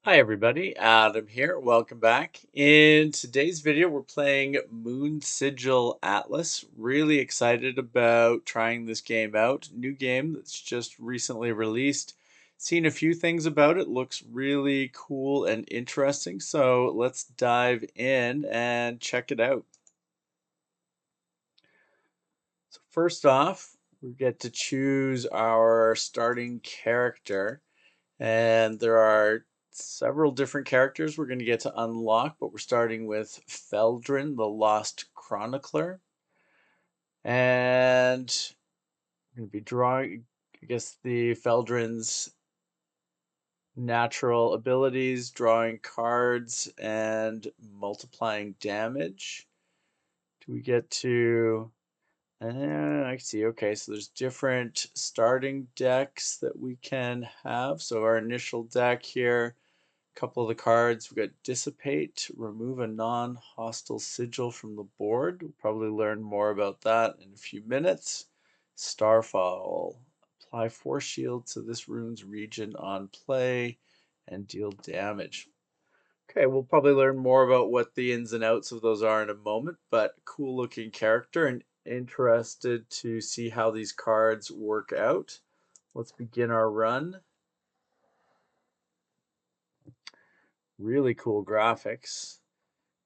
Hi everybody, Adam here. Welcome back. In today's video, we're playing Moonsigil Atlas. Really excited about trying this game out. New game that's just recently released. Seen a few things about it. Looks really cool and interesting. So let's dive in and check it out. So first off, we get to choose our starting character. And there are several different characters we're going to get to unlock, but we're starting with Feldrin, the Lost Chronicler. And we're going to be drawing, I guess, the Feldrin's natural abilities, drawing cards, and multiplying damage. Do we get to. I see. Okay, so there's different starting decks that we can have. So our initial deck here. Couple of the cards, we've got Dissipate, remove a non-hostile sigil from the board. We'll probably learn more about that in a few minutes. Starfall, apply Force Shield to this rune's region on play and deal damage. Okay, we'll probably learn more about what the ins and outs of those are in a moment, but cool looking character and interested to see how these cards work out. Let's begin our run. Really cool graphics.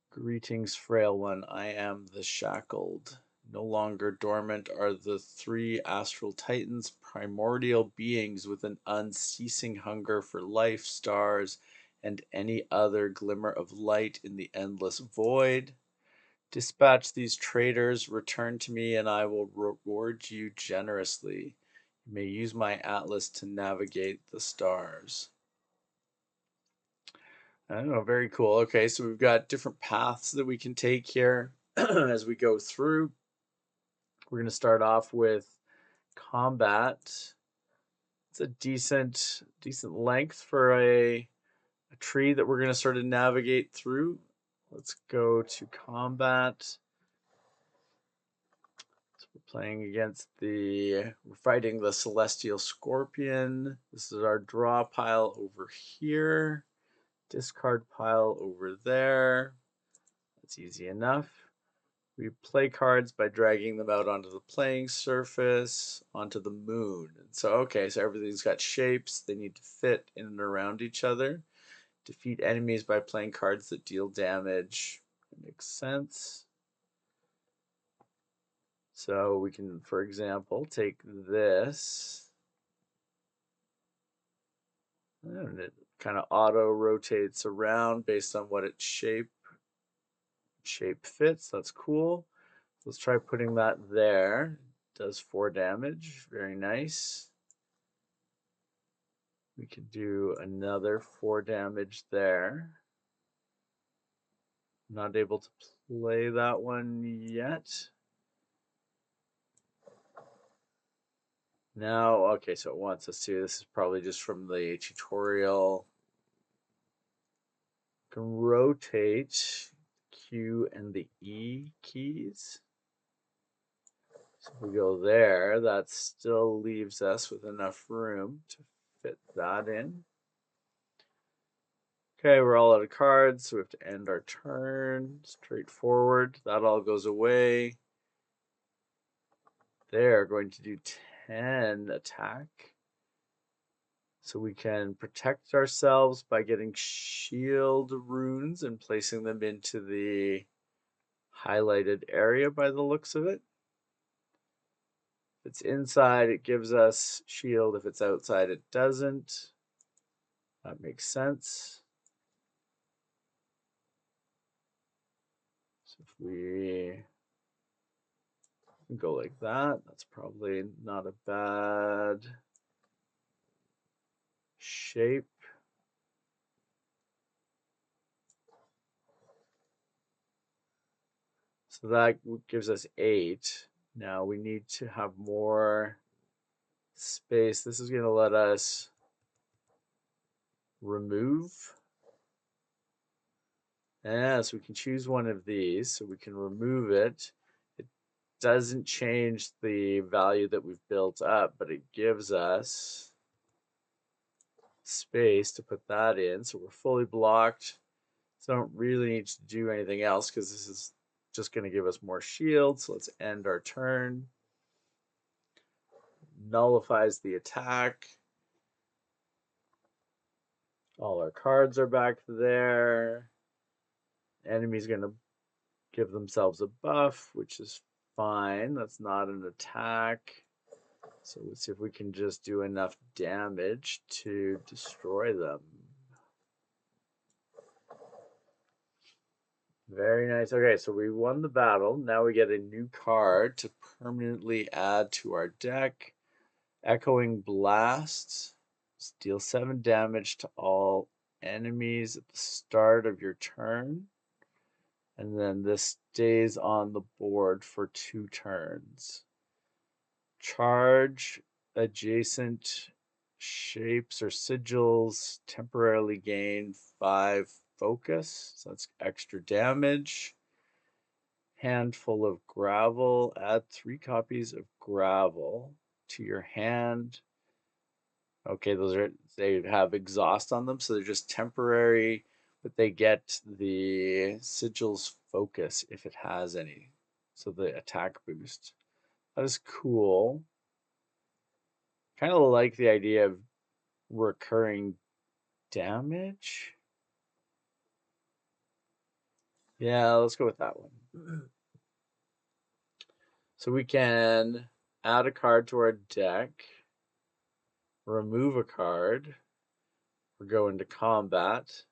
Greetings, frail one. I am the shackled. No longer dormant are the three astral titans, primordial beings with an unceasing hunger for life, stars, and any other glimmer of light in the endless void. Dispatch these traitors, return to me, and I will reward you generously. You may use my atlas to navigate the stars. I don't know, very cool. Okay, so we've got different paths that we can take here as we go through. We're going to start off with combat. It's a decent length for a tree that we're going to sort of navigate through. Let's go to combat. So we're playing against we're fighting the Celestial Scorpion. This is our draw pile over here. Discard pile over there. That's easy enough. We play cards by dragging them out onto the playing surface, onto the moon. And so, okay, so everything's got shapes. They need to fit in and around each other. Defeat enemies by playing cards that deal damage. That makes sense. So we can, for example, take this. And it kind of auto rotates around based on what its shape fits. That's cool. Let's try putting that there. Does 4 damage. Very nice. We could do another 4 damage there. Not able to play that one yet. Now, okay, so it wants us to. This is probably just from the tutorial. Can rotate Q and the E keys. So if we go there, that still leaves us with enough room to fit that in. Okay, we're all out of cards, so we have to end our turn. Straightforward. That all goes away. They're going to do 10 attack. So we can protect ourselves by getting shield runes and placing them into the highlighted area by the looks of it. If it's inside, it gives us shield. If it's outside, it doesn't. That makes sense. So if we go like that, that's probably not a bad shape. So that gives us 8. Now we need to have more space. This is going to let us remove. Yeah, so we can choose one of these. So we can remove it. It doesn't change the value that we've built up, but it gives us space to put that in. So we're fully blocked. So I don't really need to do anything else because this is just going to give us more shield. So let's end our turn. Nullifies the attack. All our cards are back there. Enemy's going to give themselves a buff, which is fine. That's not an attack. So let's see if we can just do enough damage to destroy them. Very nice. Okay, so we won the battle. Now we get a new card to permanently add to our deck. Echoing Blast. Deal 7 damage to all enemies at the start of your turn. And then this stays on the board for 2 turns. Charge adjacent shapes or sigils temporarily gain 5 focus. So that's extra damage. Handful of gravel. Add 3 copies of gravel to your hand. Okay, they have exhaust on them, so they're just temporary, but they get the sigil's focus if it has any. So the attack boost. That is cool. Kind of like the idea of recurring damage. Yeah, let's go with that one. So we can add a card to our deck, remove a card, or go into combat.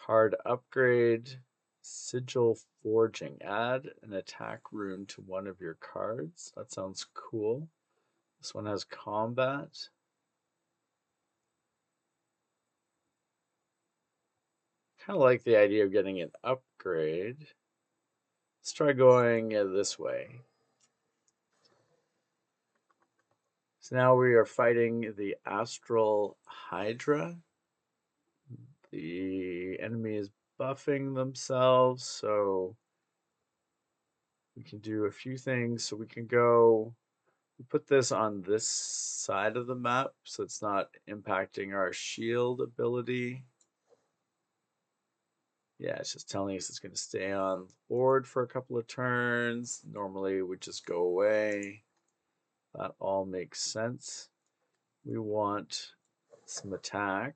Card upgrade, Sigil Forging. Add an attack rune to one of your cards. That sounds cool. This one has combat. Kind of like the idea of getting an upgrade. Let's try going this way. So now we are fighting the Astral Hydra. The enemy is buffing themselves, so we can do a few things. So we can go put this on this side of the map so it's not impacting our shield ability. Yeah, it's just telling us it's going to stay on the board for a couple of turns. Normally it would just go away. That all makes sense. We want some attack.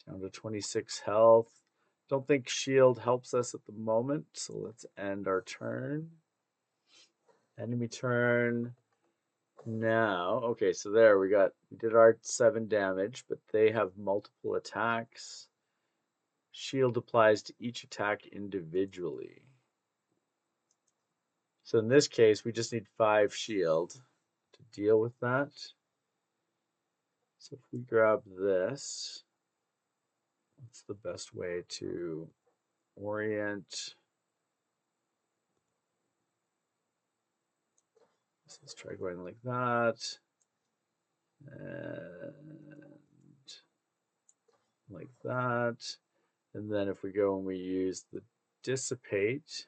Down to 26 health. Don't think shield helps us at the moment, so let's end our turn. Enemy turn. Now, okay, so there we did our 7 damage, but they have multiple attacks. Shield applies to each attack individually. So in this case, we just need 5 shield to deal with that. So if we grab this, what's the best way to orient? So let's try going like that. And like that. And then if we go and we use the dissipate,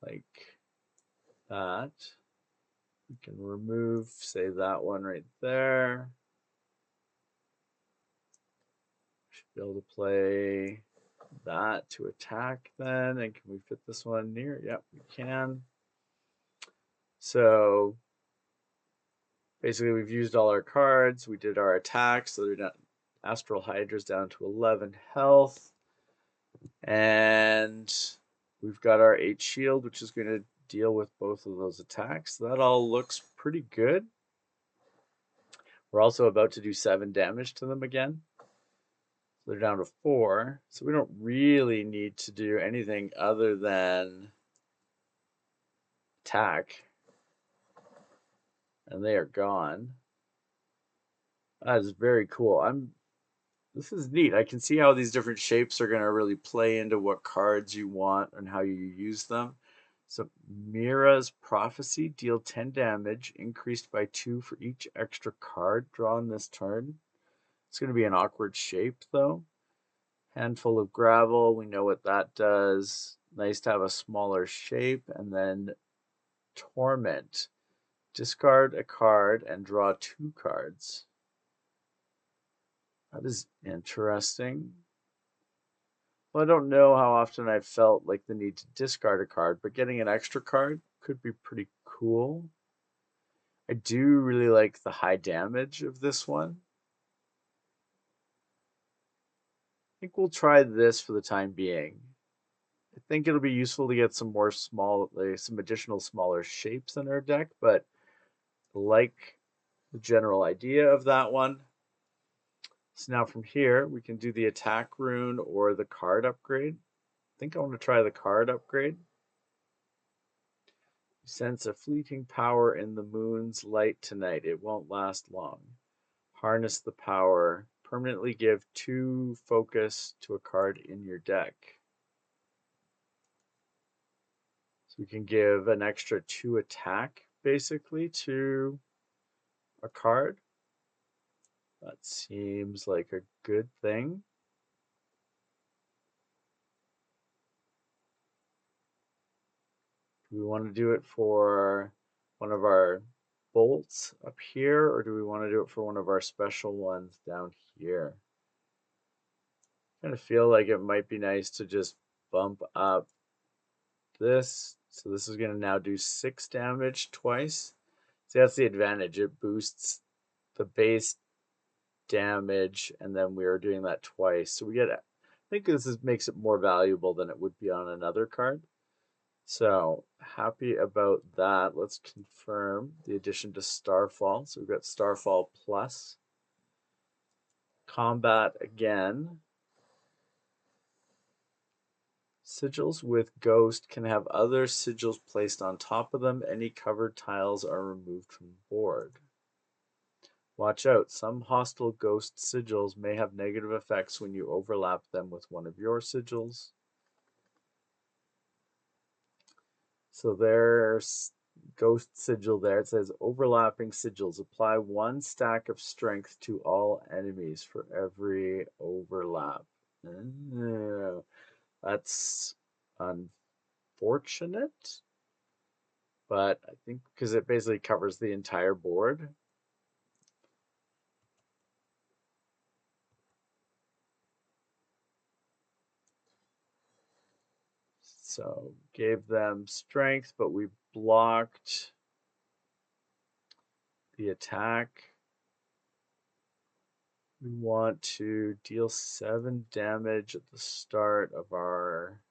like that, we can remove, say, that one right there. Should be able to play that to attack then. And can we fit this one near? Yep, we can. So basically we've used all our cards. We did our attacks. So they're not, Astral Hydra's down to 11 health. And we've got our 8 shield, which is going to deal with both of those attacks. That all looks pretty good. We're also about to do 7 damage to them again. So they're down to 4. So we don't really need to do anything other than attack. And they are gone. That is very cool. This is neat. I can see how these different shapes are going to really play into what cards you want and how you use them. So Mira's Prophecy, deal 10 damage, increased by 2 for each extra card drawn this turn. It's going to be an awkward shape though. Handful of Gravel, we know what that does. Nice to have a smaller shape. And then Torment. Discard a card and draw 2 cards. That is interesting. Well, I don't know how often I've felt like the need to discard a card, but getting an extra card could be pretty cool. I do really like the high damage of this one. I think we'll try this for the time being. I think it'll be useful to get some more some additional smaller shapes in our deck, but like the general idea of that one. So now from here, we can do the attack rune or the card upgrade. I think I want to try the card upgrade. Sense a fleeting power in the moon's light tonight. It won't last long. Harness the power. Permanently give 2 focus to a card in your deck. So we can give an extra 2 attack, basically, to a card. That seems like a good thing. Do we want to do it for one of our bolts up here, or do we want to do it for one of our special ones down here? I kind of feel like it might be nice to just bump up this. So this is going to now do 6 damage twice. See, that's the advantage. It boosts the base damage, and then we are doing that twice. So we get, I think makes it more valuable than it would be on another card. So happy about that. Let's confirm the addition to Starfall. So we've got Starfall Plus. Combat again. Sigils with Ghost can have other sigils placed on top of them. Any covered tiles are removed from the board. Watch out, some hostile ghost sigils may have negative effects when you overlap them with one of your sigils. So there's ghost sigil there. It says overlapping sigils. Apply 1 stack of strength to all enemies for every overlap. That's unfortunate, but I think because it basically covers the entire board. So gave them strength, but we blocked the attack. We want to deal 7 damage at the start of our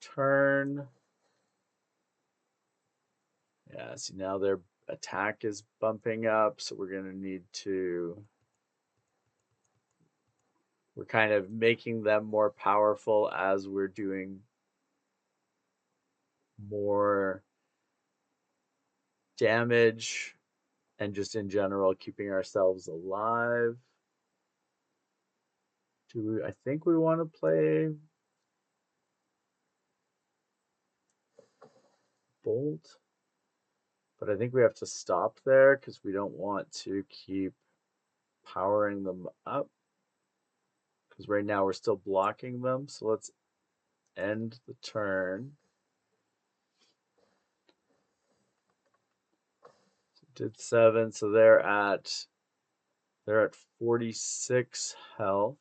turn. Yeah, see now their attack is bumping up, so we're going to need to... We're kind of making them more powerful as we're doing more damage and just in general keeping ourselves alive. I think we want to play Bolt, but I think we have to stop there because we don't want to keep powering them up because right now we're still blocking them. So let's end the turn. So did 7, so they're at 46 health.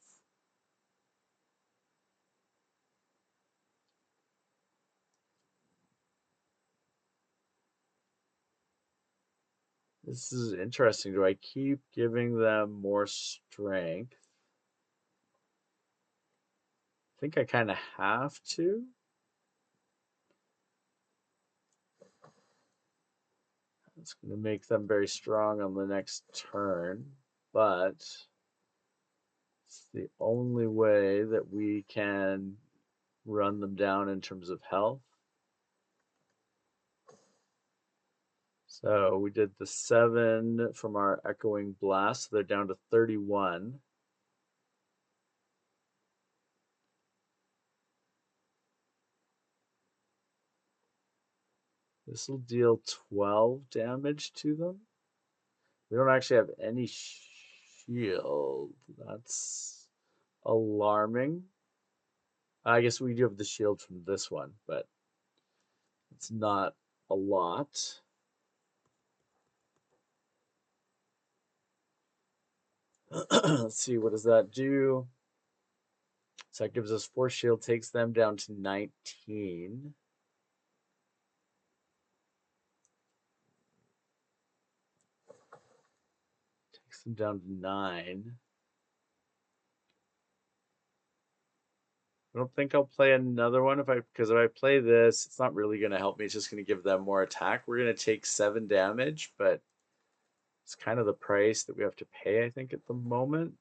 This is interesting. Do I keep giving them more strength? I think I kind of have to. It's going to make them very strong on the next turn, but it's the only way that we can run them down in terms of health. So we did the 7 from our Echoing Blast. So they're down to 31. This will deal 12 damage to them. We don't actually have any shield. That's alarming. I guess we do have the shield from this one, but it's not a lot. Let's see, what does that do? So that gives us 4 shield, takes them down to 19. Takes them down to 9. I don't think I'll play another one because if I play this, it's not really going to help me. It's just going to give them more attack. We're going to take 7 damage, but it's kind of the price that we have to pay, I think, at the moment.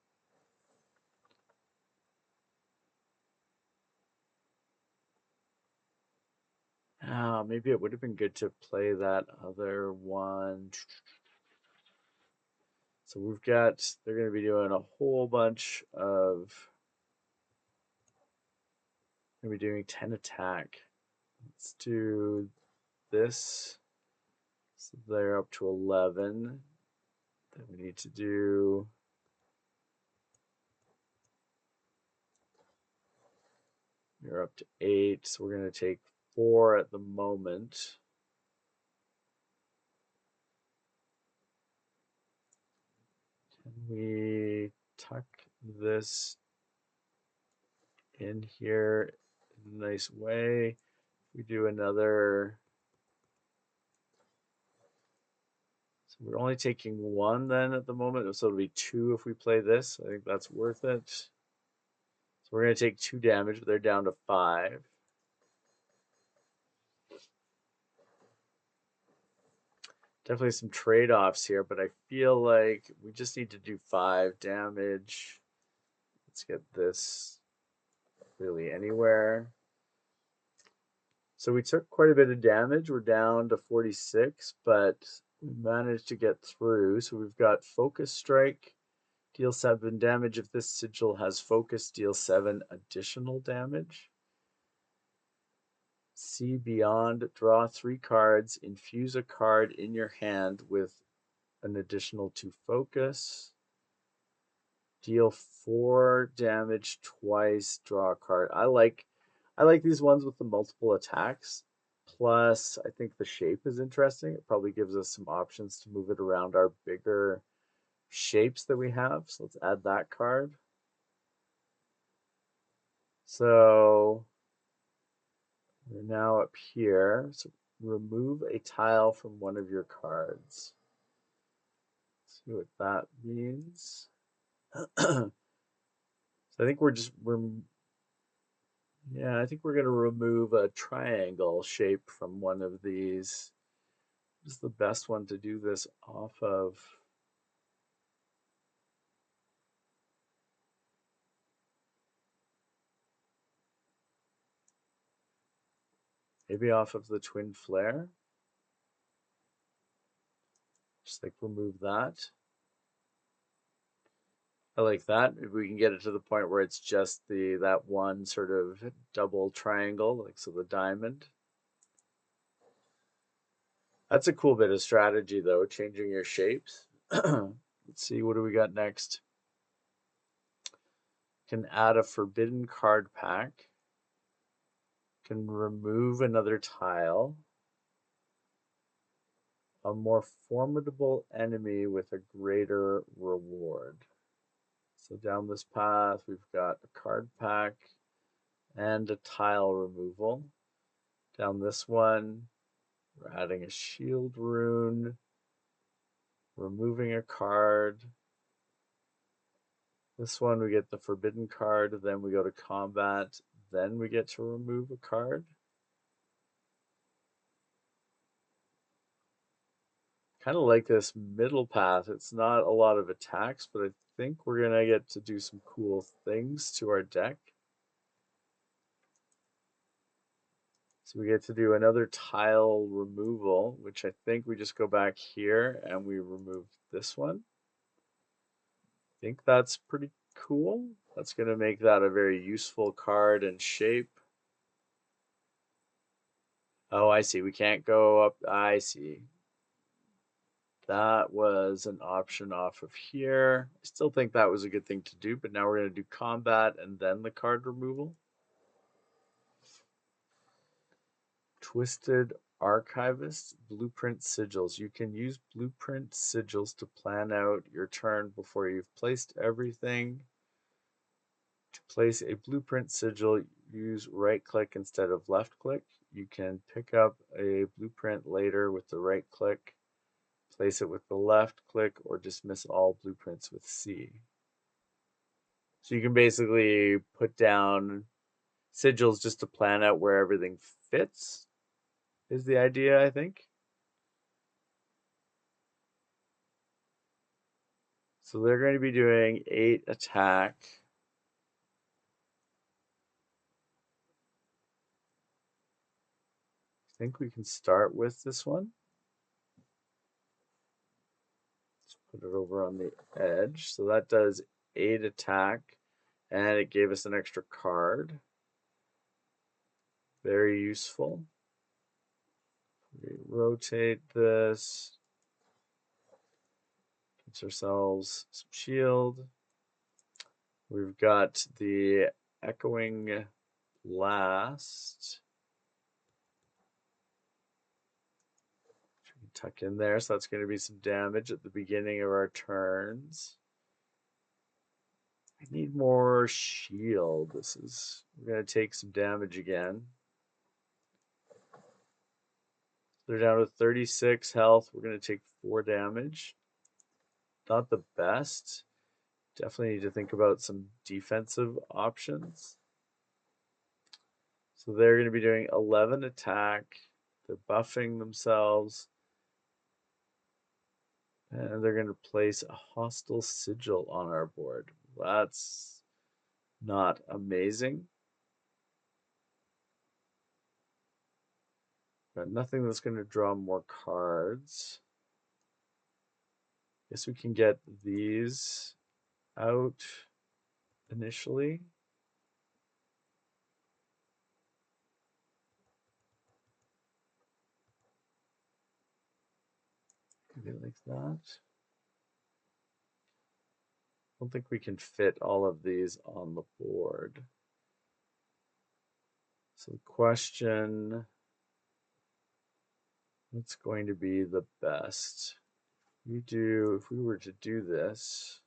Maybe it would have been good to play that other one. So they're going to be doing a whole bunch of, going to be doing 10 attack. Let's do this. So they're up to 11. Then we need to do, you're up to 8. So we're going to take 4 at the moment. Can we tuck this in here in a nice way? We do another. So we're only taking 1 then at the moment. So it'll be 2 if we play this. I think that's worth it. So we're going to take 2 damage, but they're down to 5. Definitely some trade-offs here, but I feel like we just need to do 5 damage. Let's get this really anywhere. So we took quite a bit of damage. We're down to 46, but we managed to get through. So we've got Focus Strike, deal 7 damage. If this sigil has focus, deal 7 additional damage. See Beyond, draw 3 cards, infuse a card in your hand with an additional 2 focus. Deal 4 damage twice, draw a card. I like these ones with the multiple attacks. Plus, I think the shape is interesting. It probably gives us some options to move it around our bigger shapes that we have. So let's add that card. So we're now up here. So remove a tile from one of your cards. Let's see what that means. So I think I think we're going to remove a triangle shape from one of these. This is the best one to do this off of. Maybe off of the twin flare. Just like remove that. I like that. If we can get it to the point where it's just that one sort of double triangle, like so the diamond. That's a cool bit of strategy though, changing your shapes. Let's see, what do we got next? Can add a forbidden card pack. Can remove another tile. A more formidable enemy with a greater reward. So down this path, we've got a card pack and a tile removal. Down this one, we're adding a shield rune, removing a card. This one, we get the forbidden card, then we go to combat, then we get to remove a card. Kind of like this middle path. It's not a lot of attacks, but I think we're going to get to do some cool things to our deck. So we get to do another tile removal, which I think we just go back here and we remove this one. I think that's pretty cool. That's going to make that a very useful card and shape. Oh, I see. We can't go up. I see. That was an option off of here. I still think that was a good thing to do, but now we're going to do combat and then the card removal. Twisted Archivist Blueprint Sigils. You can use blueprint sigils to plan out your turn before you've placed everything. To place a blueprint sigil, use right click instead of left click. You can pick up a blueprint later with the right click, place it with the left click, or dismiss all blueprints with C. So you can basically put down sigils just to plan out where everything fits, is the idea, I think. So they're going to be doing 8 attack. I think we can start with this one. Let's put it over on the edge. So that does 8 attack, and it gave us an extra card. Very useful. We rotate this. Gives ourselves some shield. We've got the Echoing Blast. Tuck in there, so that's going to be some damage at the beginning of our turns. I need more shield. We're going to take some damage again. They're down to 36 health. We're going to take 4 damage. Not the best. Definitely need to think about some defensive options. So they're going to be doing 11 attack. They're buffing themselves. And they're going to place a hostile sigil on our board. That's not amazing. But nothing that's going to draw more cards. Guess we can get these out initially. Maybe like that. I don't think we can fit all of these on the board. So the question, what's going to be the best? If we were to do this,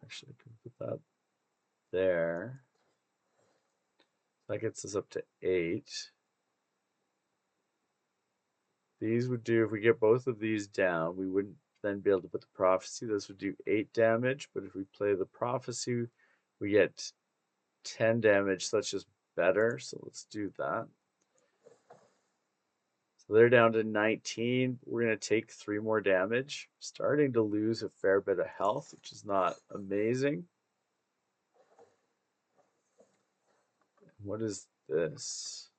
actually I can put that there. That gets us up to 8. These would do, if we get both of these down, we wouldn't then be able to put the prophecy. This would do 8 damage, but if we play the prophecy, we get 10 damage, so that's just better. So let's do that. So they're down to 19. We're going to take 3 more damage. Starting to lose a fair bit of health, which is not amazing. What is this?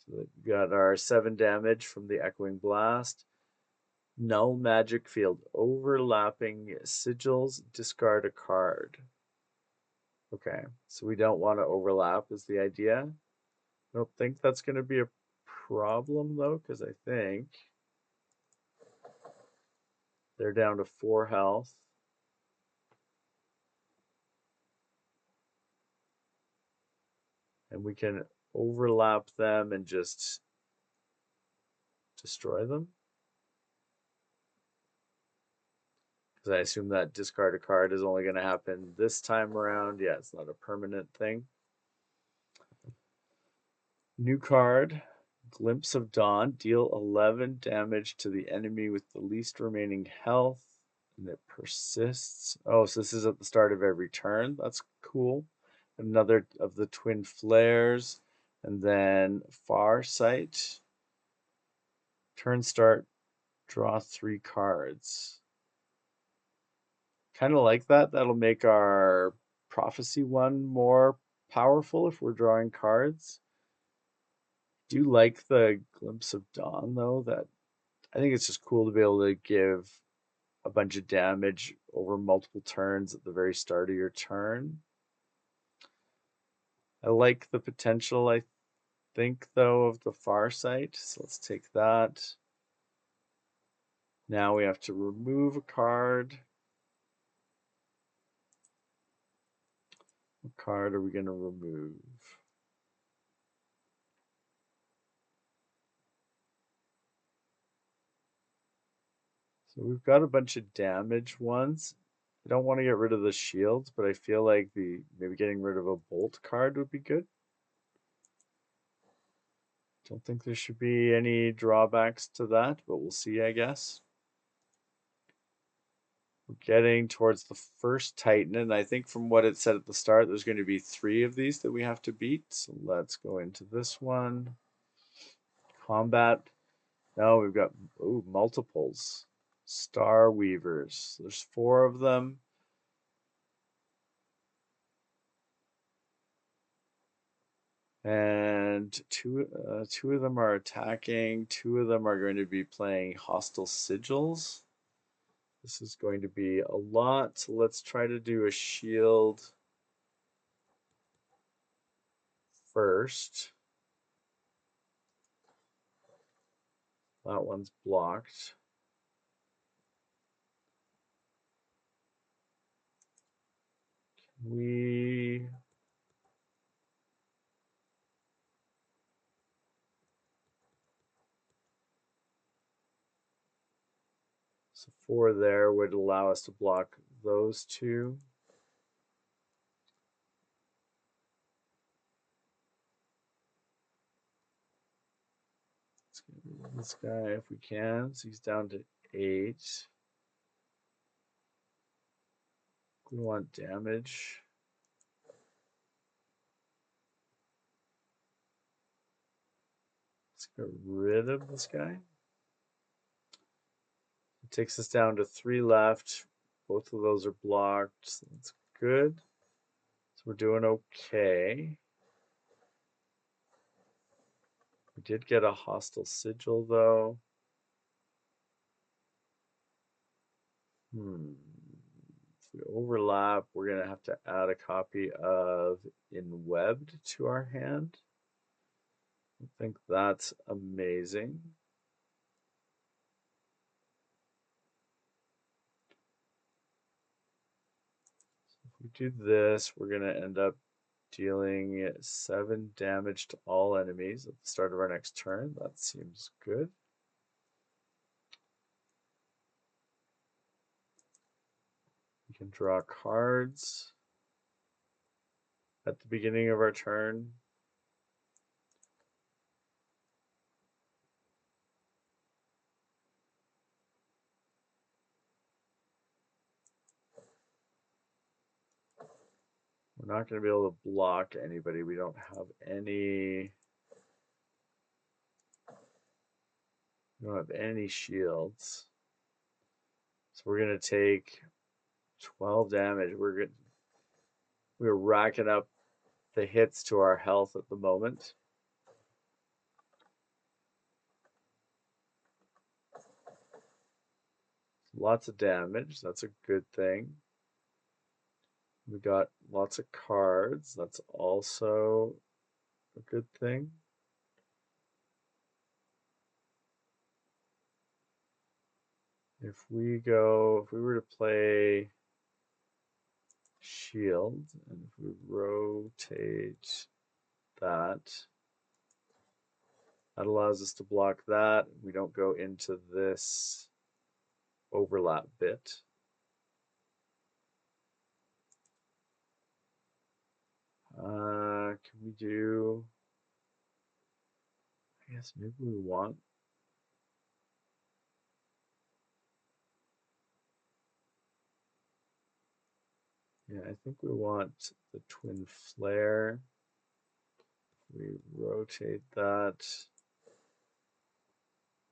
So we got our 7 damage from the Echoing Blast. Null magic field. Overlapping sigils. Discard a card. Okay, so we don't want to overlap is the idea. I don't think that's going to be a problem though, because I think they're down to 4 health. And we can overlap them and just destroy them. Because I assume that discard a card is only going to happen this time around. Yeah, it's not a permanent thing. New card, Glimpse of Dawn. Deal 11 damage to the enemy with the least remaining health. And it persists. Oh, so this is at the start of every turn. That's cool. Another of the twin flares. And then Far Sight. Turn start, draw 3 cards. Kind of like that. That'll make our prophecy one more powerful if we're drawing cards. Do like the Glimpse of Dawn though. That I think it's just cool to be able to give a bunch of damage over multiple turns at the very start of your turn. I like the potential, I think, though, of the Far Sight. So let's take that. Now we have to remove a card. What card are we going to remove? So we've got a bunch of damage ones. I don't want to get rid of the shields, but I feel like maybe getting rid of a bolt card would be good. Don't think there should be any drawbacks to that, but we'll see, I guess. We're getting towards the first Titan, and I think from what it said at the start, there's going to be 3 of these that we have to beat. So let's go into this one. Combat. No, we've got multiples. Star Weavers. There's 4 of them. And two of them are attacking. 2 of them are going to be playing hostile sigils. This is going to be a lot. So let's try to do a shield first. That one's blocked. We So 4 there would allow us to block those 2. Let's get rid of this guy if we can. So he's down to 8. We want damage. Let's get rid of this guy. It takes us down to 3 left. Both of those are blocked. So that's good. So we're doing okay. We did get a hostile sigil though. If we overlap, we're going to have to add a copy of Inwebbed to our hand. I think that's amazing. If we do this, we're going to end up dealing 7 damage to all enemies at the start of our next turn. That seems good. We can draw cards at the beginning of our turn. We're not going to be able to block anybody. We don't have any. We don't have any shields. So we're going to take 12 damage. We're racking up the hits to our health at the moment. Lots of damage. That's a good thing. We got lots of cards. That's also a good thing. If we were to play shield, and if we rotate that, that allows us to block that. We don't go into this overlap bit. Can we do, I guess maybe we want, yeah, I think we want the twin flare. We rotate that.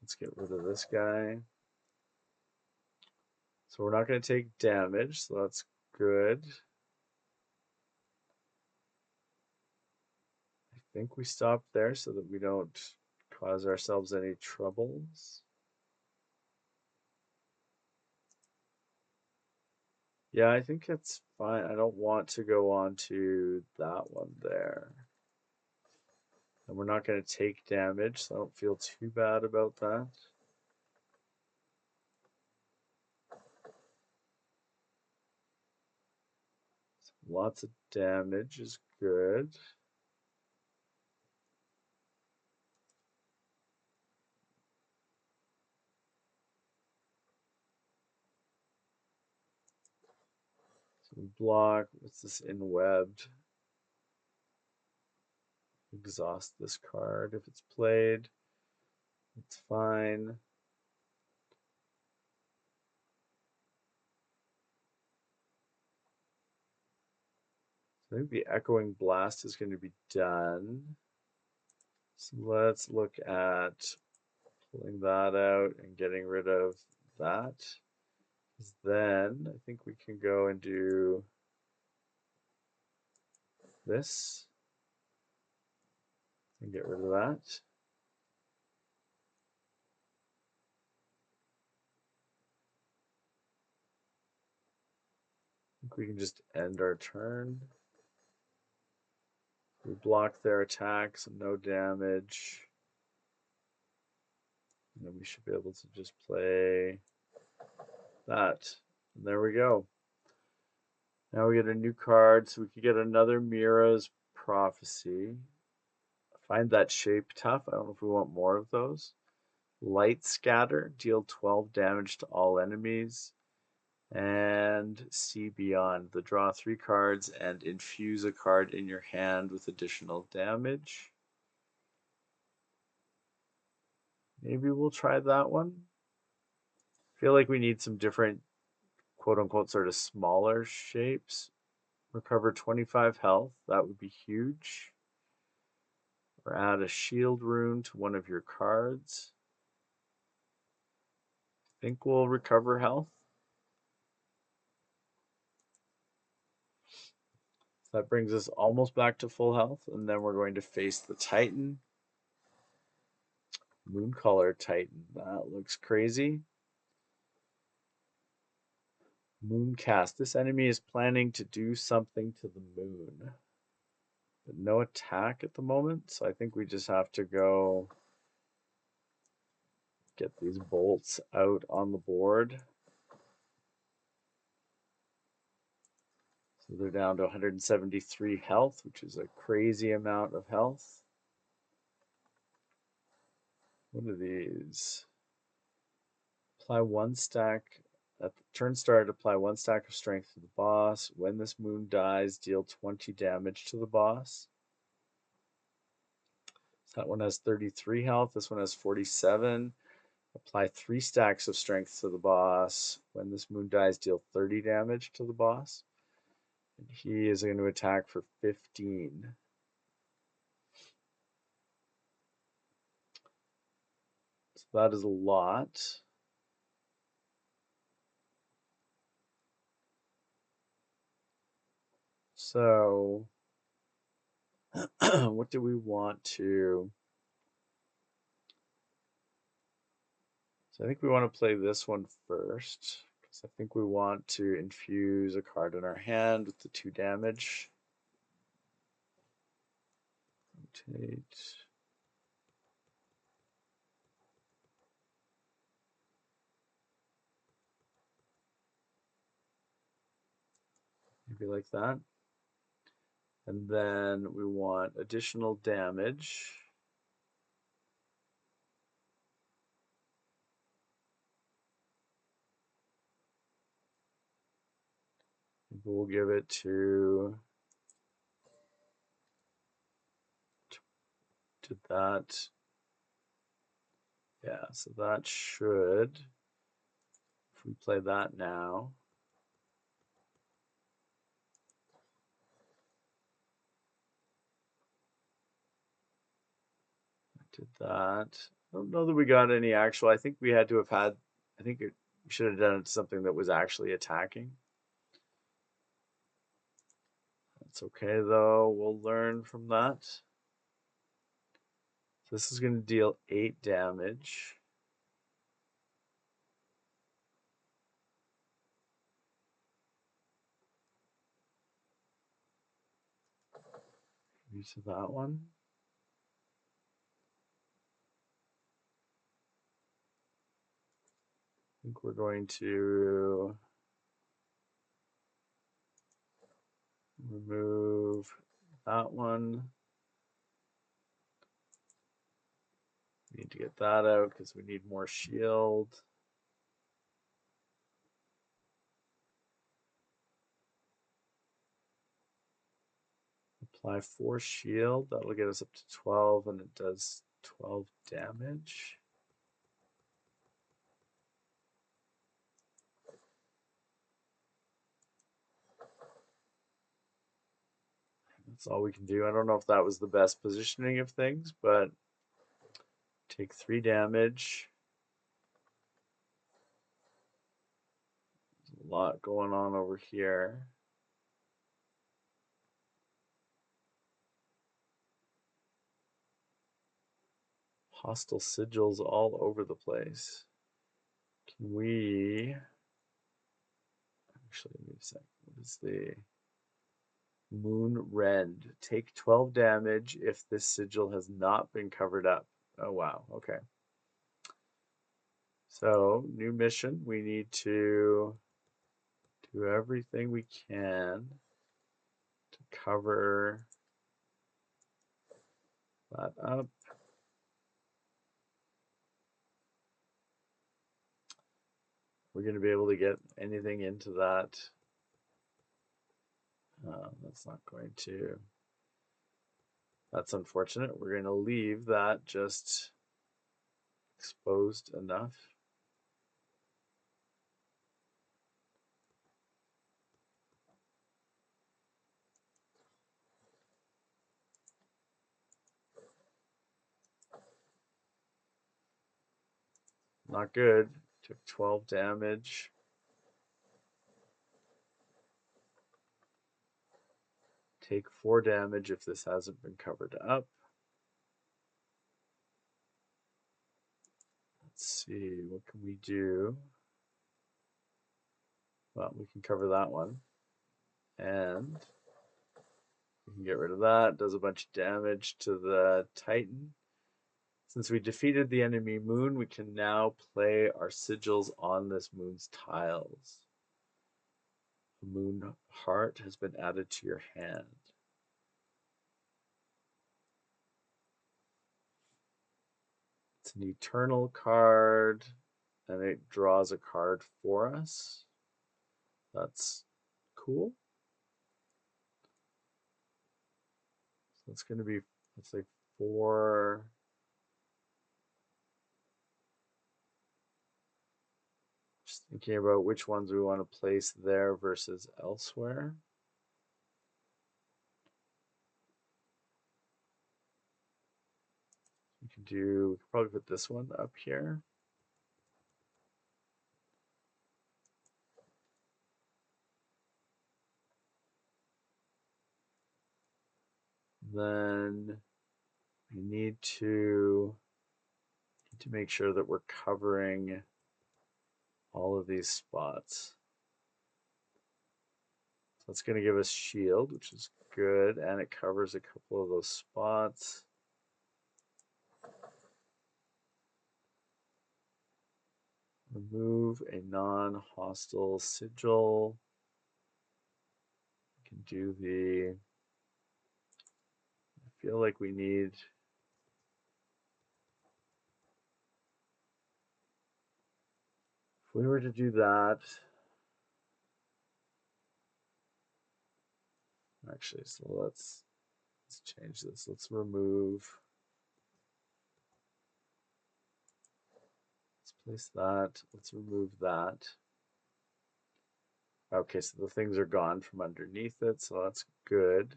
Let's get rid of this guy. So we're not going to take damage, so that's good. I think we stop there so that we don't cause ourselves any troubles. Yeah, I think it's fine. I don't want to go on to that one there. And we're not going to take damage, so I don't feel too bad about that. So lots of damage is good. So we block. What's this in-webbed? Exhaust this card if it's played. It's fine. I think the Echoing Blast is going to be done. So let's look at pulling that out and getting rid of that. Then I think we can go and do this and get rid of that. I think we can just end our turn. We block their attack, so no damage. And then we should be able to just play that. And there we go. Now we get a new card, so we could get another Mira's Prophecy. I find that shape tough. I don't know if we want more of those. Light Scatter, deal 12 damage to all enemies. And See Beyond. The draw 3 cards and infuse a card in your hand with additional damage. Maybe we'll try that one. I feel like we need some different quote unquote sort of smaller shapes. Recover 25 health. That would be huge. Or add a shield rune to one of your cards. I think we'll recover health. That brings us almost back to full health, and then we're going to face the Titan. Mooncolor Titan. That looks crazy. Mooncast. This enemy is planning to do something to the moon. But no attack at the moment, so I think we just have to go get these bolts out on the board. So they're down to 173 health, which is a crazy amount of health. What are these? Apply 1 stack. At the turn start, apply 1 stack of strength to the boss. When this moon dies, deal 20 damage to the boss. So that one has 33 health. This one has 47. Apply 3 stacks of strength to the boss. When this moon dies, deal 30 damage to the boss. And he is going to attack for 15. So that is a lot. So what do we want to... So I think we want to play this one first, because I think we want to infuse a card in our hand with the 2 damage. Rotate. Maybe like that. And then we want additional damage. We'll give it to that. Yeah, so that should, if we play that now, I did that. I don't know that we got any actual, I think we had to have had, I think we should have done it to something that was actually attacking. That's okay though, we'll learn from that. So this is going to deal 8 damage. Use of that one. I think we're going to remove that one. We need to get that out because we need more shield. Apply 4 shield. That'll get us up to 12, and it does 12 damage. That's all we can do. I don't know if that was the best positioning of things, but take 3 damage. There's a lot going on over here. Hostile sigils all over the place. Can we actually give me a sec? What is the Moon Rend? Take 12 damage if this sigil has not been covered up. Oh wow, okay. So, new mission. We need to do everything we can to cover that up. We're going to be able to get anything into that. That's not going to. That's unfortunate. We're going to leave that just exposed enough. Not good. Took 12 damage. Take 4 damage if this hasn't been covered up. Let's see, what can we do? Well, we can cover that one. And we can get rid of that. Does a bunch of damage to the Titan. Since we defeated the enemy moon, we can now play our sigils on this moon's tiles. A moon heart has been added to your hand. It's an eternal card, and it draws a card for us. That's cool. So it's going to be, let's say, 4. Just thinking about which ones we want to place there versus elsewhere. We could probably put this one up here. Then we need to make sure that we're covering all of these spots. So it's going to give us shield, which is good, and it covers a couple of those spots. Remove a non-hostile sigil. We can do the, I feel like we need, if we were to do that, actually, so let's change this. Let's remove, let's place that. Let's remove that. Okay, so the things are gone from underneath it, so that's good.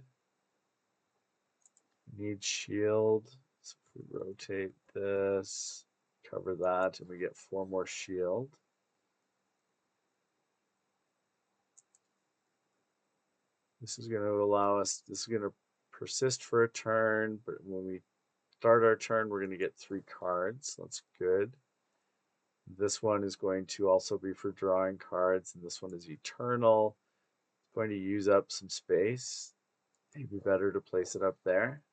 Need shield. So if we rotate this, cover that, and we get 4 more shield. This is going to allow us, this is going to persist for a turn, but when we start our turn, we're going to get 3 cards. So that's good. This one is going to also be for drawing cards, and this one is eternal. It's going to use up some space. Maybe better to place it up there.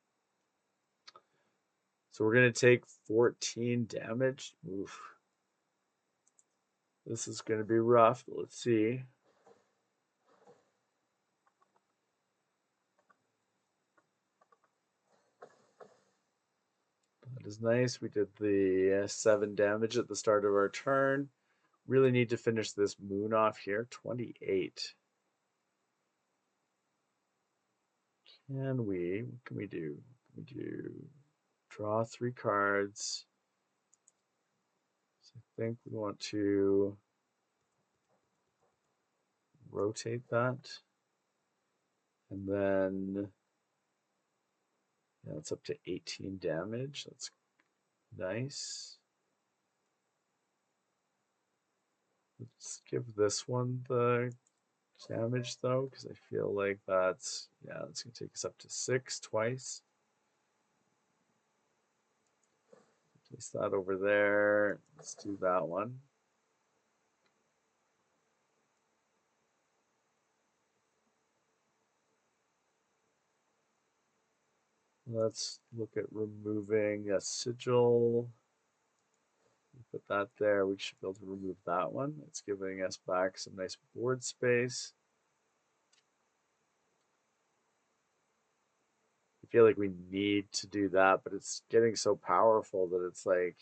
So we're going to take 14 damage. Oof. This is going to be rough. Let's see. That is nice. We did the 7 damage at the start of our turn. Really need to finish this moon off here. 28. What can we do? What can we do? Draw 3 cards. So I think we want to rotate that. And then, yeah, it's up to 18 damage. That's nice. Let's give this one the damage though, because I feel like that's, yeah, that's going to take us up to 6 twice. Place that over there. Let's do that one. Let's look at removing a sigil. Put that there. We should be able to remove that one. It's giving us back some nice board space. I feel like we need to do that, but it's getting so powerful that it's like,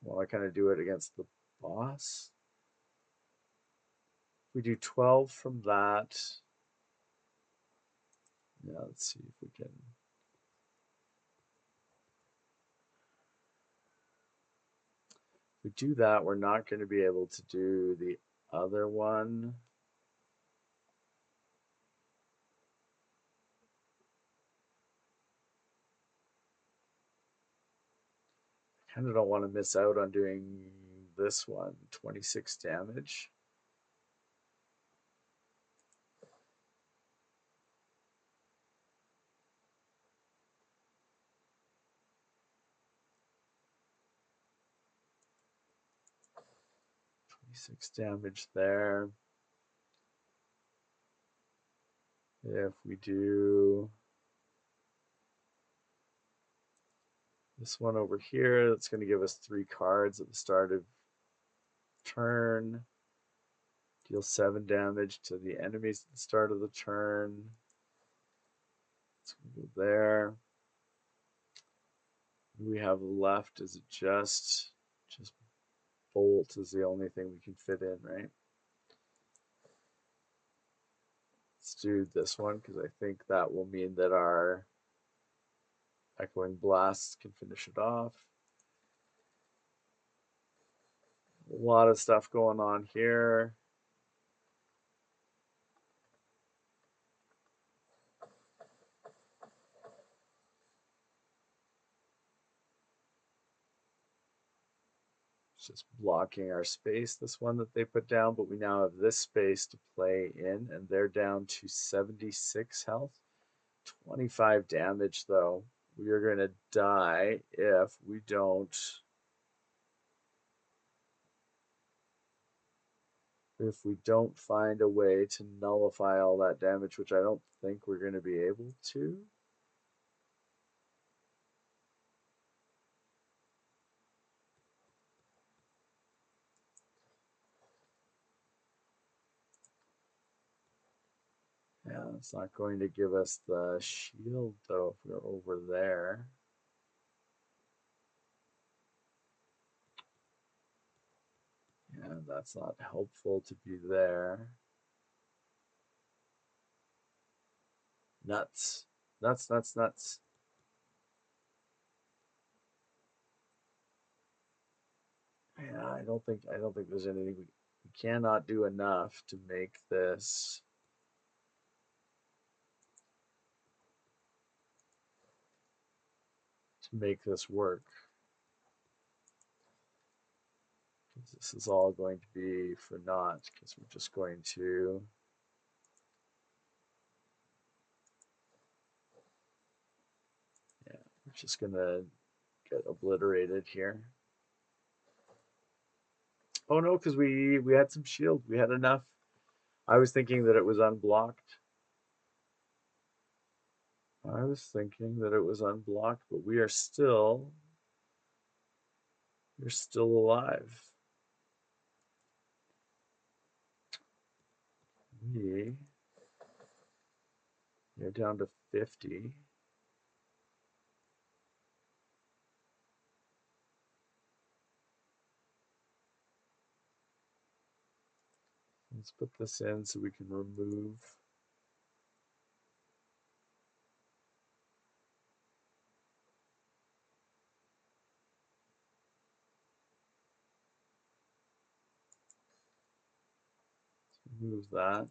I want to kind of do it against the boss. We do 12 from that. Yeah, let's see if we can. If we do that, we're not going to be able to do the other one. I kind of don't want to miss out on doing this one, 26 damage. Six damage there. If we do this one over here, that's going to give us 3 cards at the start of turn. Deal 7 damage to the enemies at the start of the turn. It's going to go there. We have left is just bolt is the only thing we can fit in, right? Let's do this one because I think that will mean that our echoing blasts can finish it off. A lot of stuff going on here. It's just blocking our space, this one that they put down, but we now have this space to play in, and they're down to 76 health. 25 damage, though. We are going to die if we don't find a way to nullify all that damage, which I don't think we're going to be able to. Yeah, it's not going to give us the shield, though, if we're over there. Yeah, that's not helpful to be there. Nuts. Nuts, nuts, nuts. Yeah, I don't think there's anything we cannot do enough to make this work. This is all going to be for naught because we're just going to we're just gonna get obliterated here. Oh no, because we had some shield. We had enough. I was thinking that it was unblocked. I was thinking that it was unblocked, but we're still alive. We're down to 50. Let's put this in so we can remove. Move that.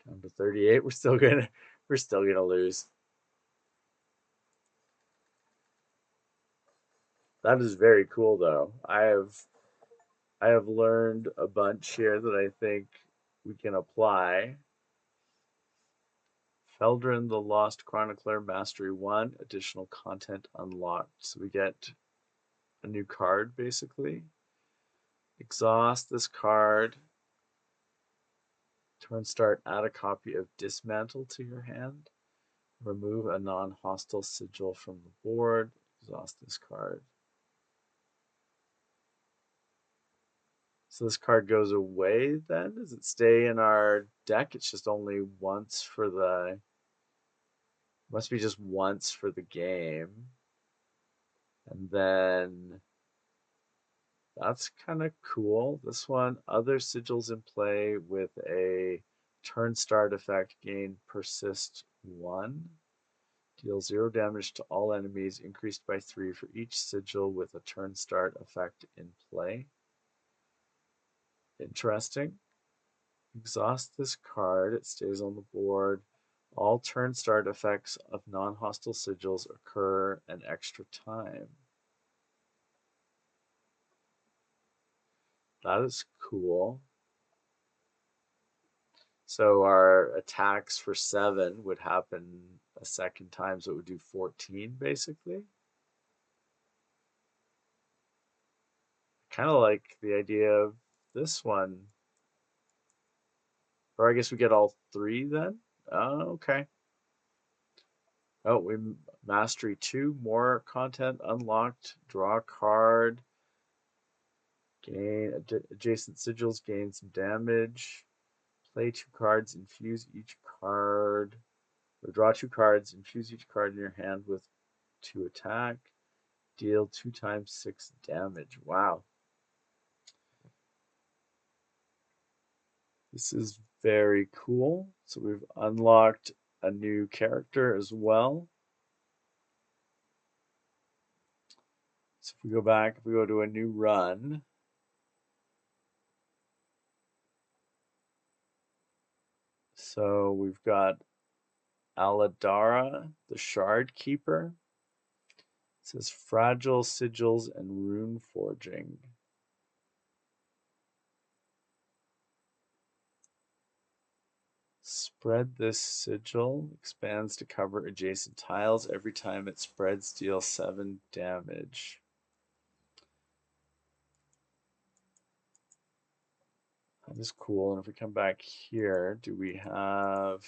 Down to 38. We're still gonna lose. That is very cool though. I have learned a bunch here that I think we can apply. Feldrin the Lost Chronicler Mastery 1, additional content unlocked. So we get a new card basically. Exhaust this card. Turn start, add a copy of Dismantle to your hand. Remove a non-hostile sigil from the board. Exhaust this card. So this card goes away then? Does it stay in our deck? It's just only once for the... Must be just once for the game. And then... That's kind of cool. This one, other sigils in play with a turn start effect gain persist 1. Deal 0 damage to all enemies, increased by 3 for each sigil with a turn start effect in play. Interesting. Exhaust this card, it stays on the board. All turn start effects of non-hostile sigils occur an extra time. That is cool. So our attacks for 7 would happen a second time, so it would do 14 basically. Kind of like the idea of this one. Or I guess we get all 3 then? Oh, okay. Oh, we mastery 2, more content unlocked. Draw a card. Gain adjacent sigils, gain some damage. Play 2 cards, infuse each card. Or draw 2 cards, infuse each card in your hand with 2 attack. Deal 2 times 6 damage. Wow. This is very cool. So we've unlocked a new character as well. So if we go back, if we go to a new run, so we've got Aladara, the Shard Keeper. It says Fragile Sigils and Rune Forging. Spread this sigil, expands to cover adjacent tiles. Every time it spreads, deal 7 damage. That is cool. And if we come back here, do we have...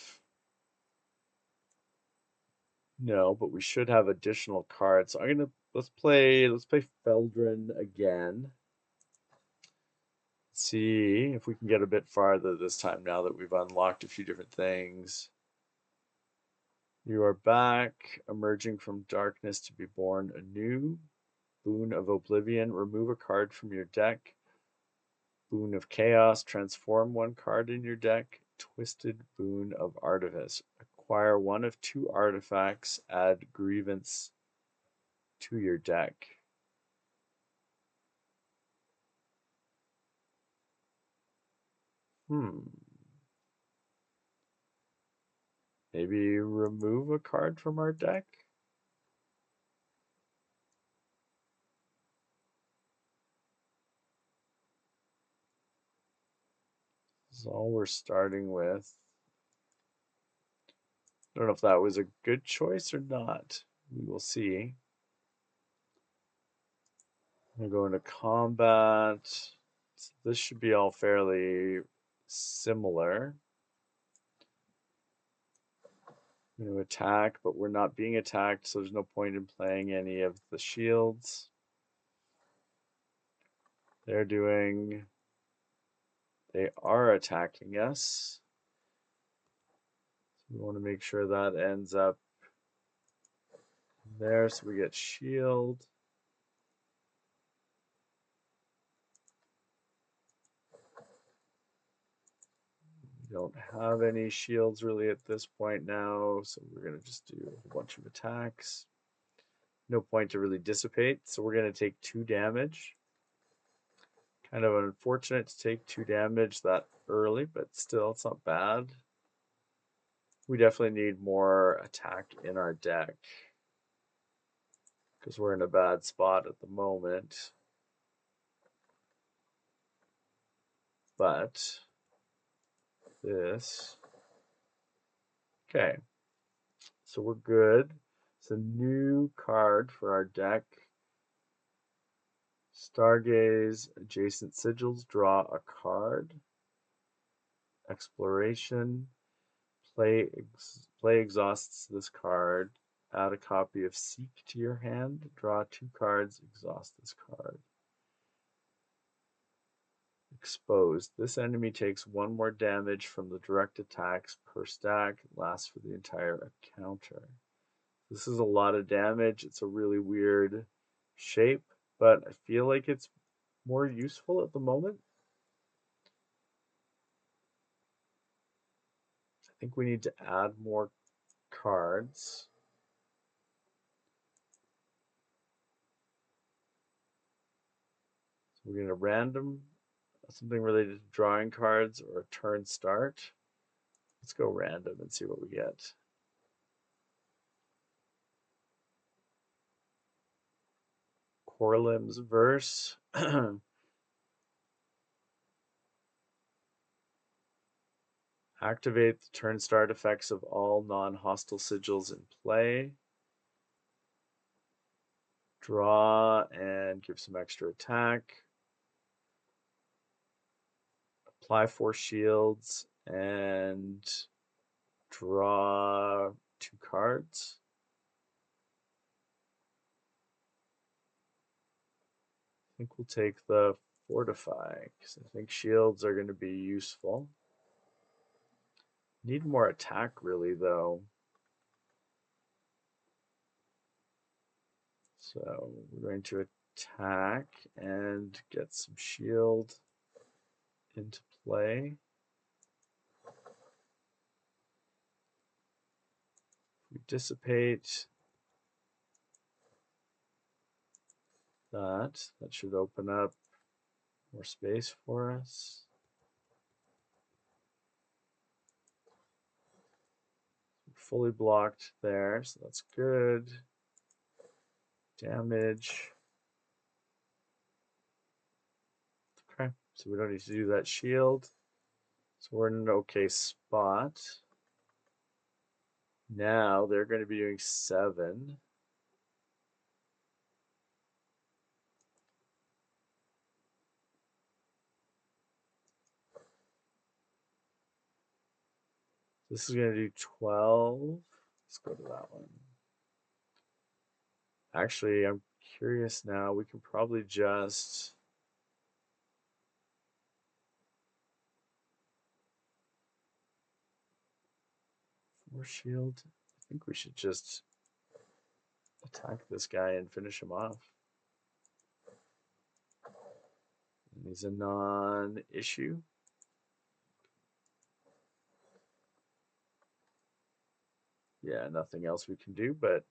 No, but we should have additional cards. So I'm gonna let's play Feldrin again. See if we can get a bit farther this time now that we've unlocked a few different things. You are back, emerging from darkness to be born anew. Boon of Oblivion, remove a card from your deck. Boon of Chaos, transform 1 card in your deck. Twisted Boon of Artifice, acquire 1 of 2 artifacts, add Grievance to your deck. Maybe remove a card from our deck? This is all we're starting with. I don't know if that was a good choice or not. We will see. I'm going to go into combat. So this should be all fairly similar. I'm going to attack, but we're not being attacked, so there's no point in playing any of the shields. They are attacking us. So we want to make sure that ends up there, so we get shield. We don't have any shields really at this point now, so we're going to just do a whole bunch of attacks. No point to really dissipate, so we're going to take 2 damage. Kind of unfortunate to take 2 damage that early, but still, it's not bad. We definitely need more attack in our deck because we're in a bad spot at the moment. But this, okay, so we're good. It's a new card for our deck. Stargaze, adjacent sigils, draw a card. Exploration, play exhausts this card. Add a copy of Seek to your hand. Draw 2 cards, exhaust this card. Exposed. This enemy takes 1 more damage from the direct attacks per stack. Lasts for the entire encounter. This is a lot of damage. It's a really weird shape, but I feel like it's more useful at the moment. I think we need to add more cards. So we're going to random something related to drawing cards or a turn start. Let's go random and see what we get. Corlim's Verse. Activate the turn start effects of all non-hostile sigils in play. Draw and give some extra attack. Apply 4 shields and draw 2 cards. I think we'll take the Fortify because I think shields are going to be useful. Need more attack really though. So we're going to attack and get some shield into play. We dissipate that. That should open up more space for us. Fully blocked there, so that's good. Damage. Okay, so we don't need to do that shield. So we're in an okay spot. Now they're going to be doing 7. This is going to do 12. Let's go to that one. Actually, I'm curious now. We can probably just... More shield. I think we should just attack this guy and finish him off. And he's a non-issue. Yeah, nothing else we can do, but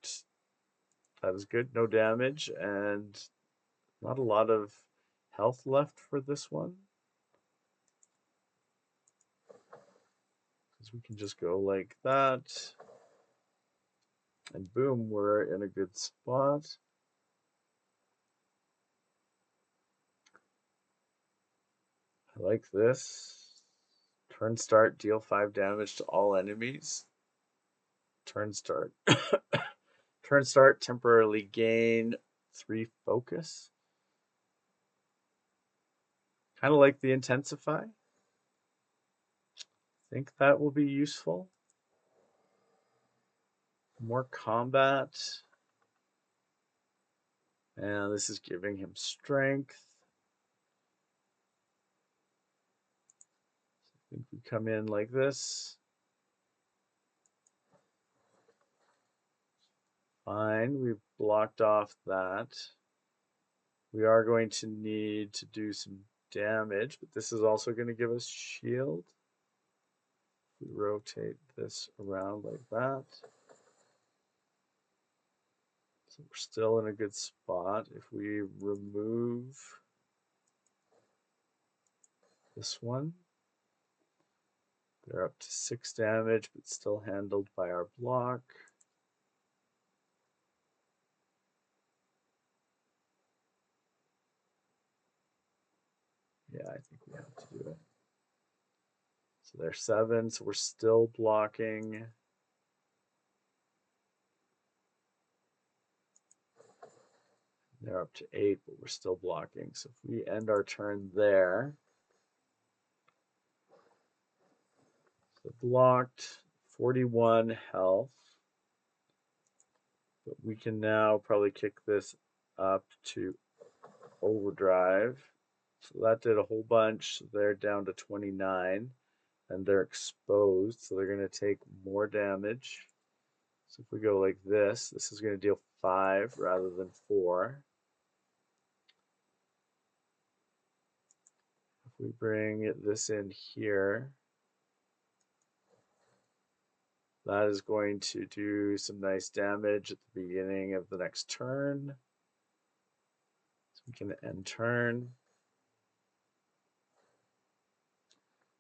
that is good. No damage and not a lot of health left for this one. Because we can just go like that. And boom, we're in a good spot. I like this. Turn start, deal 5 damage to all enemies. Turn start. Turn start, temporarily gain 3 focus. Kind of like the intensify. Think that will be useful. More combat. And this is giving him strength. I think we come in like this. Fine, we've blocked off that. We are going to need to do some damage, but this is also going to give us shield. We rotate this around like that. So we're still in a good spot. If we remove This one. They're up to 6 damage, but still handled by our block. Yeah, I think we have to do it. So they're 7, so we're still blocking. They're up to 8, but we're still blocking. So if we end our turn there, so blocked, 41 health. But we can now probably kick this up to overdrive. So that did a whole bunch. So they're down to 29 and they're exposed. So they're going to take more damage. So if we go like this is going to deal 5 rather than 4. If we bring this in here, that is going to do some nice damage at the beginning of the next turn. So we can end turn.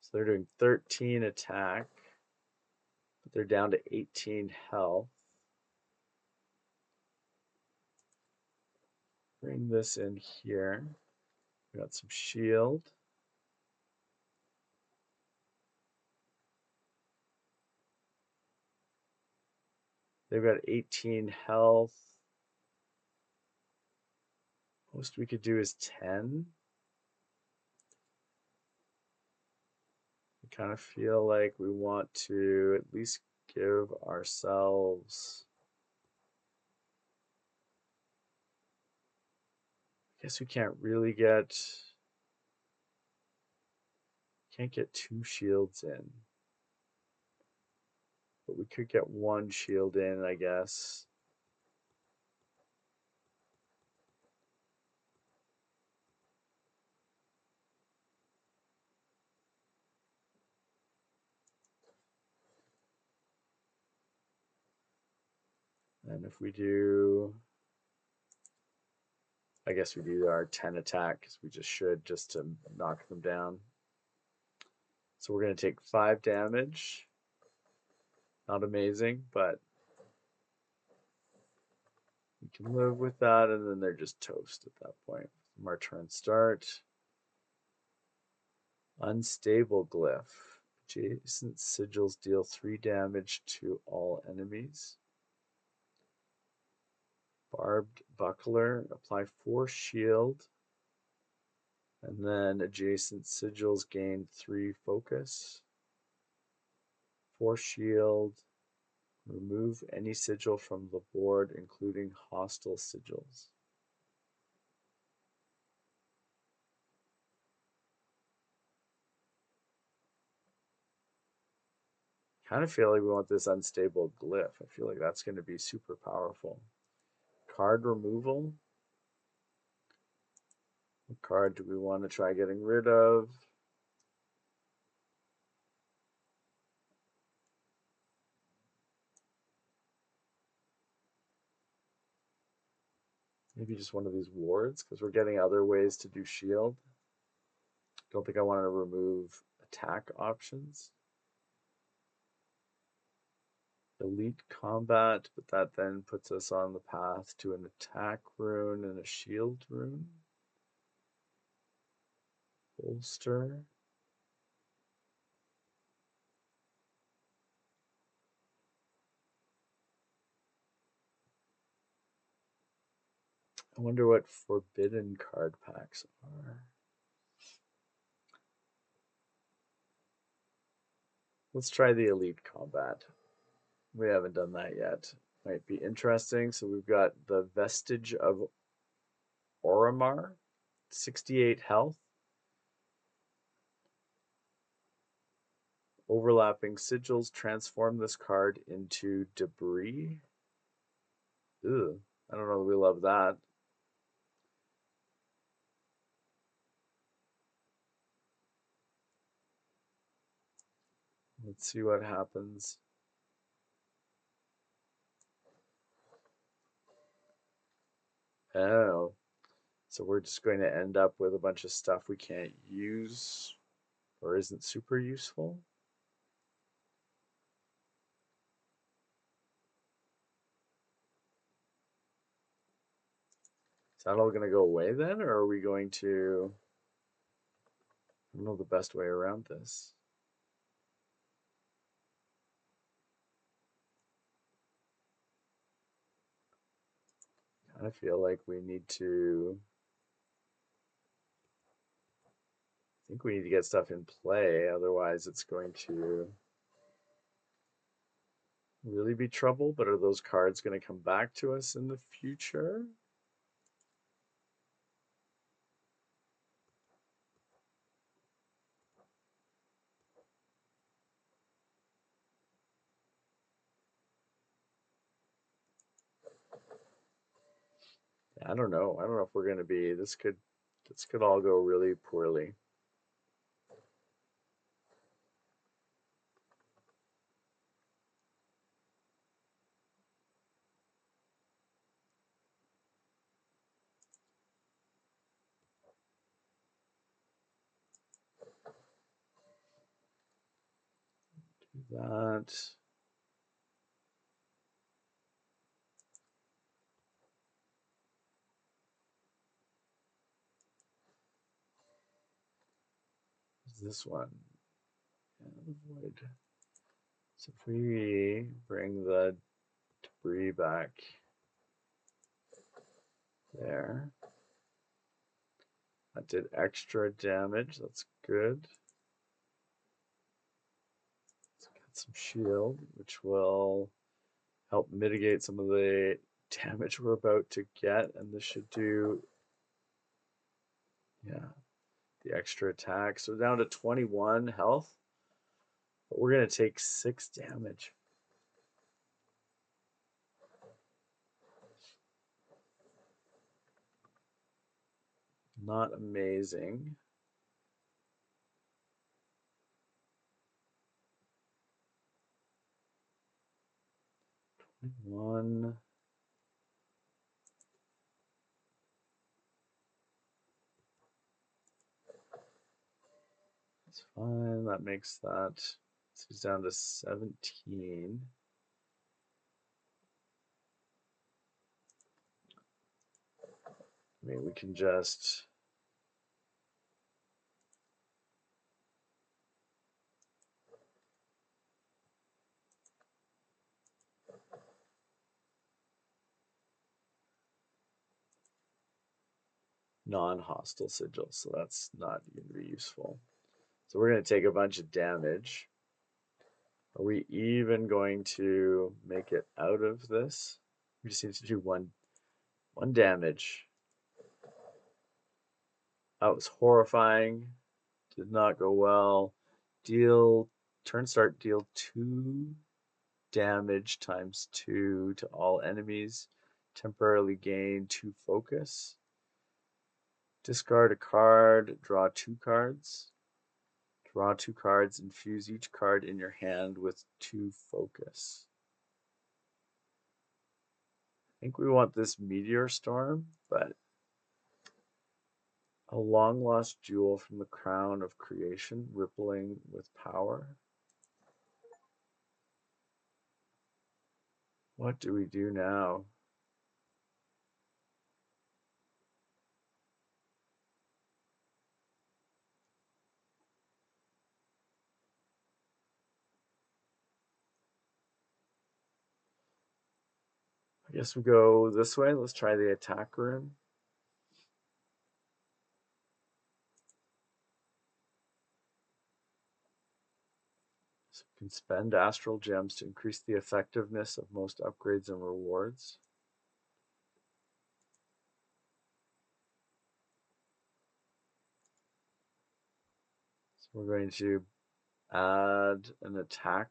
So they're doing 13 attack, but they're down to 18 health. Bring this in here. We got some shield. They've got 18 health. Most we could do is 10. I kind of feel like we want to at least give ourselves. I guess we can't really can't get 2 shields in. But we could get 1 shield in, I guess. And if we do, I guess we do our 10 attack because we just should, just to knock them down. So we're going to take 5 damage. Not amazing, but we can live with that, and then they're just toast at that point. From our turn start. Unstable glyph. Adjacent sigils deal 3 damage to all enemies. Barbed buckler. Apply 4 shield. And then adjacent sigils gain 3 focus. 4 shield. Remove any sigil from the board, including hostile sigils. Kind of feel like we want this unstable glyph. I feel like that's going to be super powerful. Card removal. What card do we want to try getting rid of? Maybe just one of these wards, because we're getting other ways to do shield. Don't think I want to remove attack options. Elite combat, but that then puts us on the path to an attack rune and a shield rune. Bolster. I wonder what forbidden card packs are. Let's try the elite combat. We haven't done that yet. Might be interesting. So we've got the Vestige of Oromar, 68 health. Overlapping sigils transform this card into debris. Ew, I don't know that we love that. Let's see what happens. Oh, so we're just going to end up with a bunch of stuff we can't use. or isn't super useful. Is that all going to go away then, or are we going to? I don't know the best way around this. I feel like we need to. I think we need to get stuff in play, otherwise it's going to really be trouble. But are those cards going to come back to us in the future? I don't know. I don't know if we're going to be. This could all go really poorly. Do that. This one. Avoid. So if we bring the debris back there, that did extra damage. That's good. Let's get some shield, which will help mitigate some of the damage we're about to get. And this should do, yeah, the extra attack. So down to 21 health, but we're going to take 6 damage. Not amazing. 21. That's fine. That makes that. So he's down to 17. I mean, we can just. Non-hostile sigil, so that's not going to be useful. So we're going to take a bunch of damage. Are we even going to make it out of this? We just need to do one damage. That was horrifying. Did not go well. Turn start, deal 2 damage times 2 to all enemies. Temporarily gain 2 focus. Discard a card, draw 2 cards. Draw 2 cards, infuse each card in your hand with 2 focus. I think we want this Meteor Storm, but a long lost jewel from the crown of creation, rippling with power. What do we do now? I guess we go this way. Let's try the attack rune. So we can spend astral gems to increase the effectiveness of most upgrades and rewards. So we're going to add an attack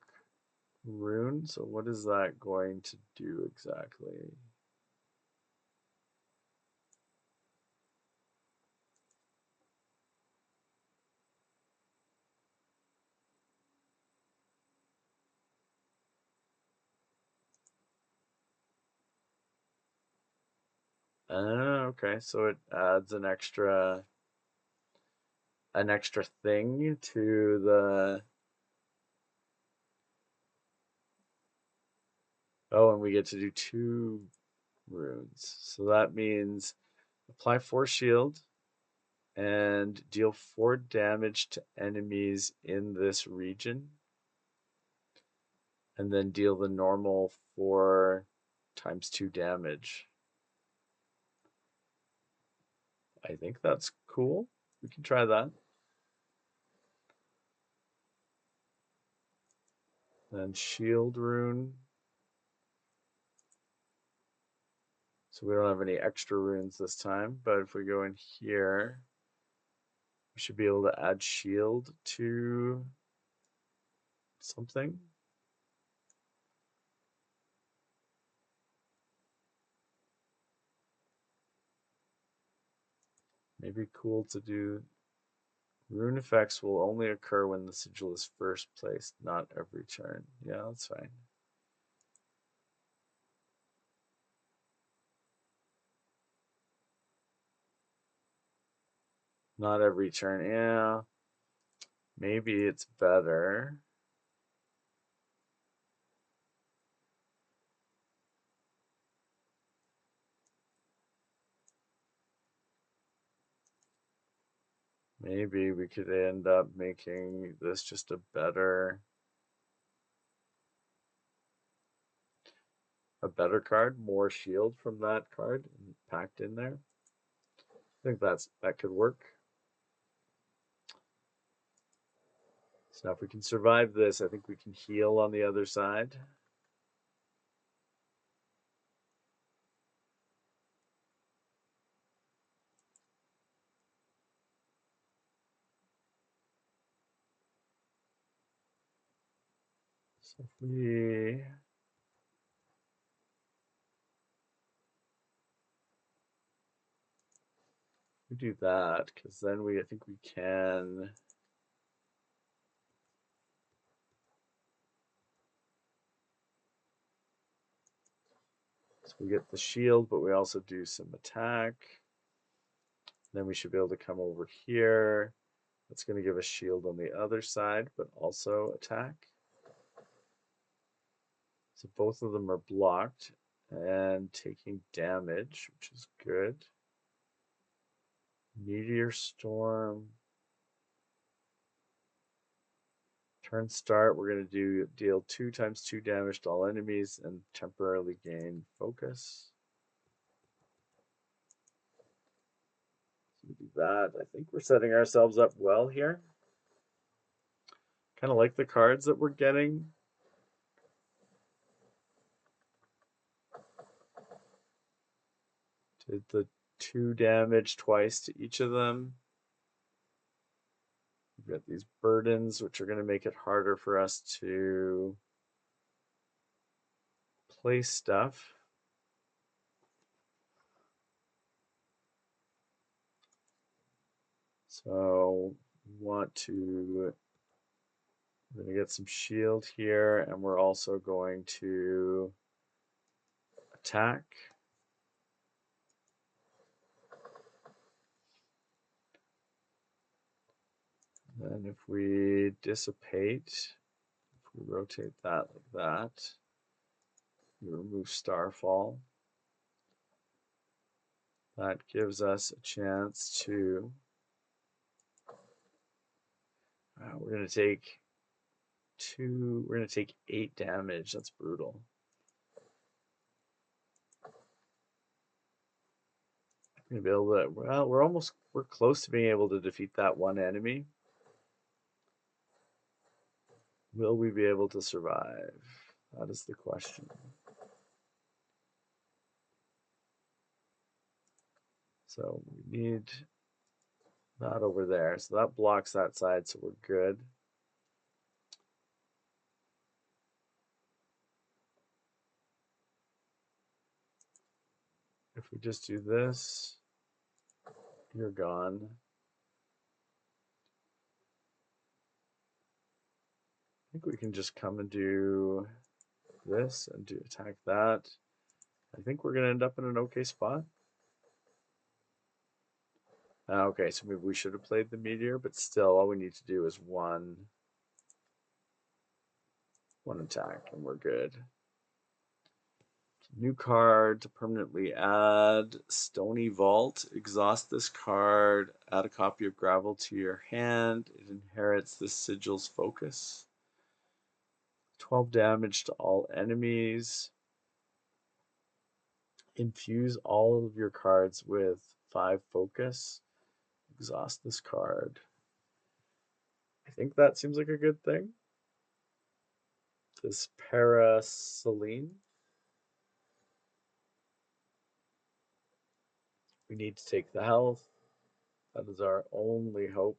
rune. So what is that going to do exactly? Okay, so it adds an extra an extra thing to the... Oh, and we get to do 2 runes. So that means apply 4 shield and deal 4 damage to enemies in this region. And then deal the normal 4 × 2 damage. I think that's cool. We can try that. Then shield rune. So we don't have any extra runes this time, but if we go in here, we should be able to add shield to something. Maybe cool to do. Rune effects will only occur when the sigil is first placed, not every turn. Yeah, that's fine. Not every turn. Yeah. Maybe it's better. Maybe we could end up making this just a better card, more shield from that card packed in there. I think that could work. So now if we can survive this, I think we can heal on the other side. So if we do that, because then I think we can. So we get the shield, but we also do some attack. Then we should be able to come over here. That's going to give us shield on the other side, but also attack. So both of them are blocked and taking damage, which is good. Meteor Storm. Turn start, we're going to deal 2 × 2 damage to all enemies and temporarily gain focus. So we do that. I think we're setting ourselves up well here. Kind of like the cards that we're getting. Did the 2 damage twice to each of them. We've got these burdens, which are going to make it harder for us to place stuff. So we're going to get some shield here, and we're also going to attack. Then if we dissipate, if we rotate that like that, we remove Starfall. That gives us a chance to, we're going to take 8 damage. That's brutal. We're going to be able to, well, we're close to being able to defeat that one enemy. Will we be able to survive? That is the question. So we need that over there. So that blocks that side, so we're good. If we just do this, you're gone. I think we can just come and do this and attack that. I think we're going to end up in an okay spot. Okay, so maybe we should have played the meteor, but still, all we need to do is one attack, and we're good. New card to permanently add Stony Vault. Exhaust this card. Add a copy of Gravel to your hand. It inherits this sigil's focus. 12 damage to all enemies. Infuse all of your cards with 5 focus. Exhaust this card. I think that seems like a good thing. This Paraceline. We need to take the health. That is our only hope.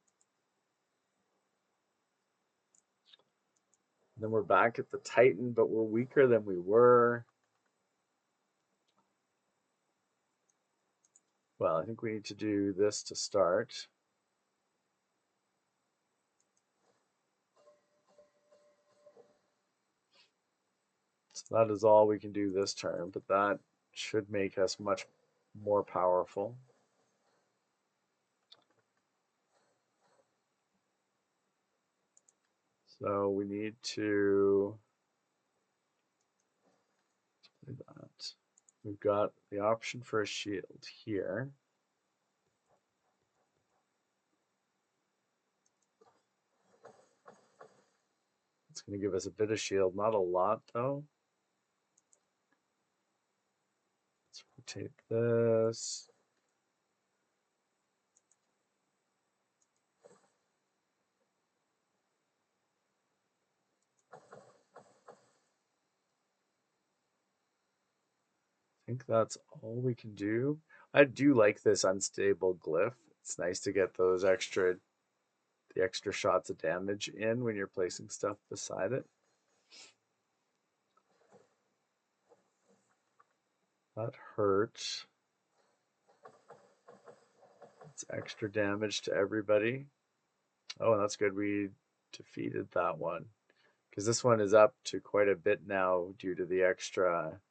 And then we're back at the Titan, but we're weaker than we were. Well, I think we need to do this to start. So that is all we can do this turn, but that should make us much more powerful. So we need to do that. We've got the option for a shield here. It's going to give us a bit of shield, not a lot though. Let's rotate this. I think that's all we can do. I do like this unstable glyph. It's nice to get those the extra shots of damage in when you're placing stuff beside it. That hurt. It's extra damage to everybody. Oh, and that's good. We defeated that one. Because this one is up to quite a bit now due to the extra.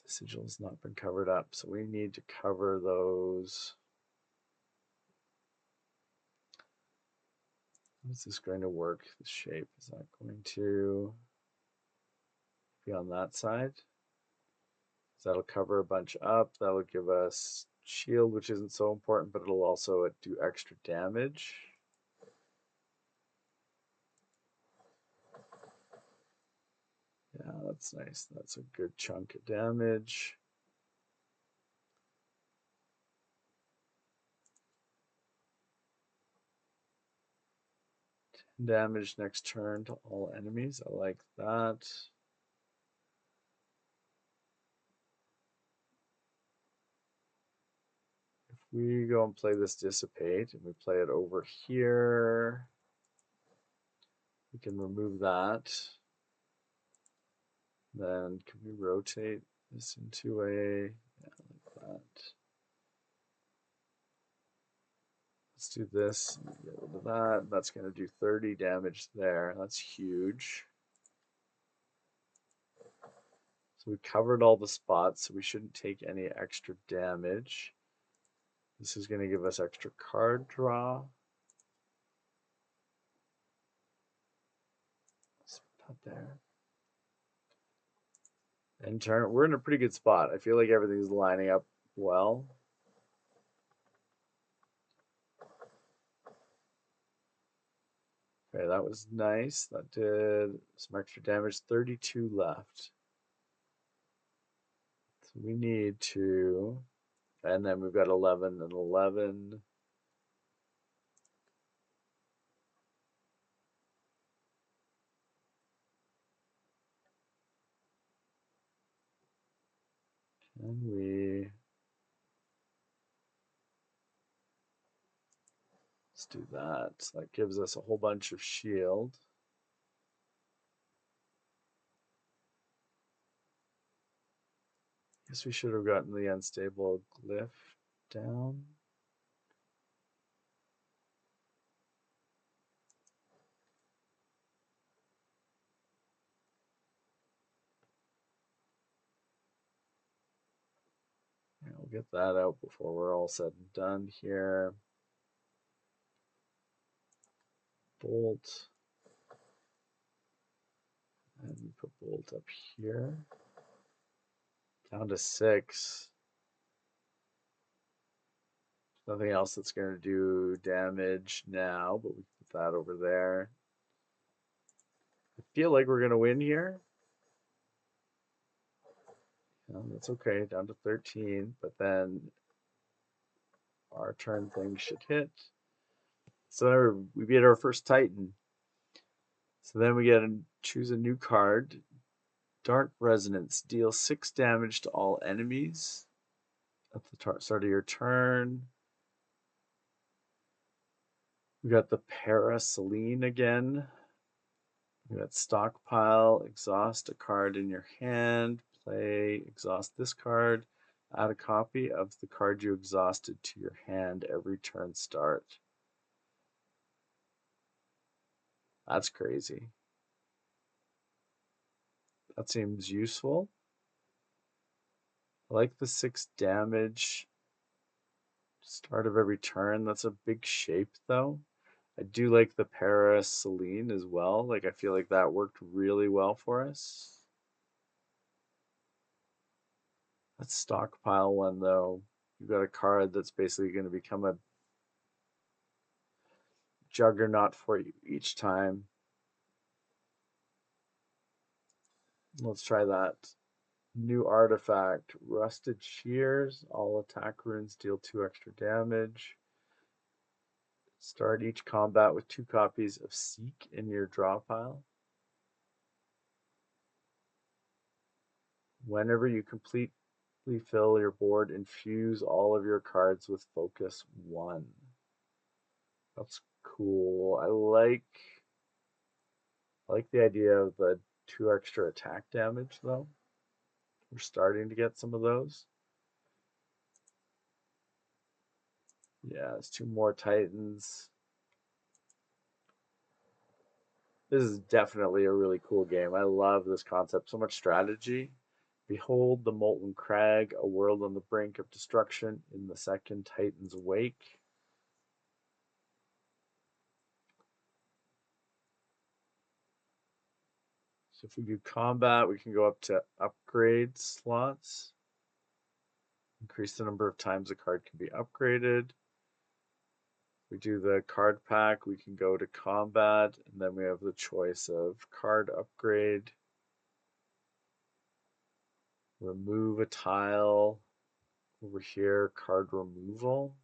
The sigil has not been covered up, so we need to cover those. How is this going to work? The shape, is that going to be on that side? So that'll cover a bunch up. That'll give us shield, which isn't so important, but it'll also do extra damage. Yeah, that's nice. That's a good chunk of damage. Damage next turn to all enemies. I like that. If we go and play this Dissipate and we play it over here, we can remove that. Then can we rotate this into a, yeah, like that. Let's do this, get rid of that. That's going to do 30 damage there. That's huge. So we covered all the spots, so we shouldn't take any extra damage. This is going to give us extra card draw. Let's put that there. And turn, we're in a pretty good spot. I feel like everything's lining up well. Okay, that was nice. That did some extra damage. 32 left. So we need to, and then we've got 11 and 11. And let's do that. So that gives us a whole bunch of shield. Guess we should have gotten the unstable glyph down. Yeah, We'll get that out before we're all said and done here. Bolt. And we put bolt up here. Down to 6. Nothing else that's going to do damage now, but we put that over there. I feel like we're going to win here. That's okay, down to 13, but then our turn thing should hit. So we beat our first Titan. So then we get to choose a new card. Dark Resonance. Deal 6 damage to all enemies at the start of your turn. We got the Paraceline again. We got Stockpile. Exhaust a card in your hand. Play. Exhaust this card. Add a copy of the card you exhausted to your hand every turn start. That's crazy. That seems useful. I like the 6 damage. Start of every turn. That's a big shape, though. I do like the Paraceline as well. Like, I feel like that worked really well for us. That stockpile one, though. You've got a card that's basically going to become a juggernaut for you each time. Let's try that. New artifact. Rusted Shears. All attack runes deal 2 extra damage. Start each combat with 2 copies of Seek in your draw pile. Whenever you completely fill your board, infuse all of your cards with Focus 1. That's cool. I like the idea of the 2 extra attack damage, though. We're starting to get some of those. Yeah, it's 2 more Titans. This is definitely a really cool game. I love this concept. So much strategy. Behold the Molten Crag, a world on the brink of destruction in the second Titan's wake. So if we do combat, we can go up to upgrade slots. Increase the number of times a card can be upgraded. We do the card pack, we can go to combat, and then we have the choice of card upgrade. Remove a tile. Over here, card removal.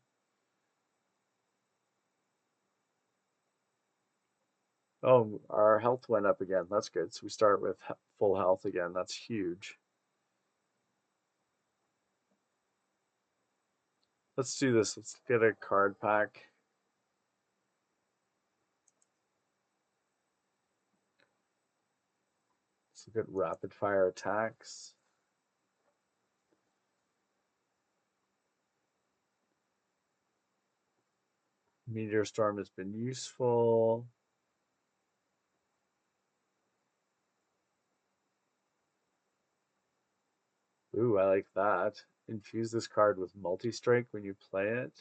Oh, our health went up again. That's good. So we start with full health again. That's huge. Let's do this. Let's get a card pack. Let's look at rapid fire attacks. Meteor Storm has been useful. Ooh, I like that. Infuse this card with multi-strike when you play it.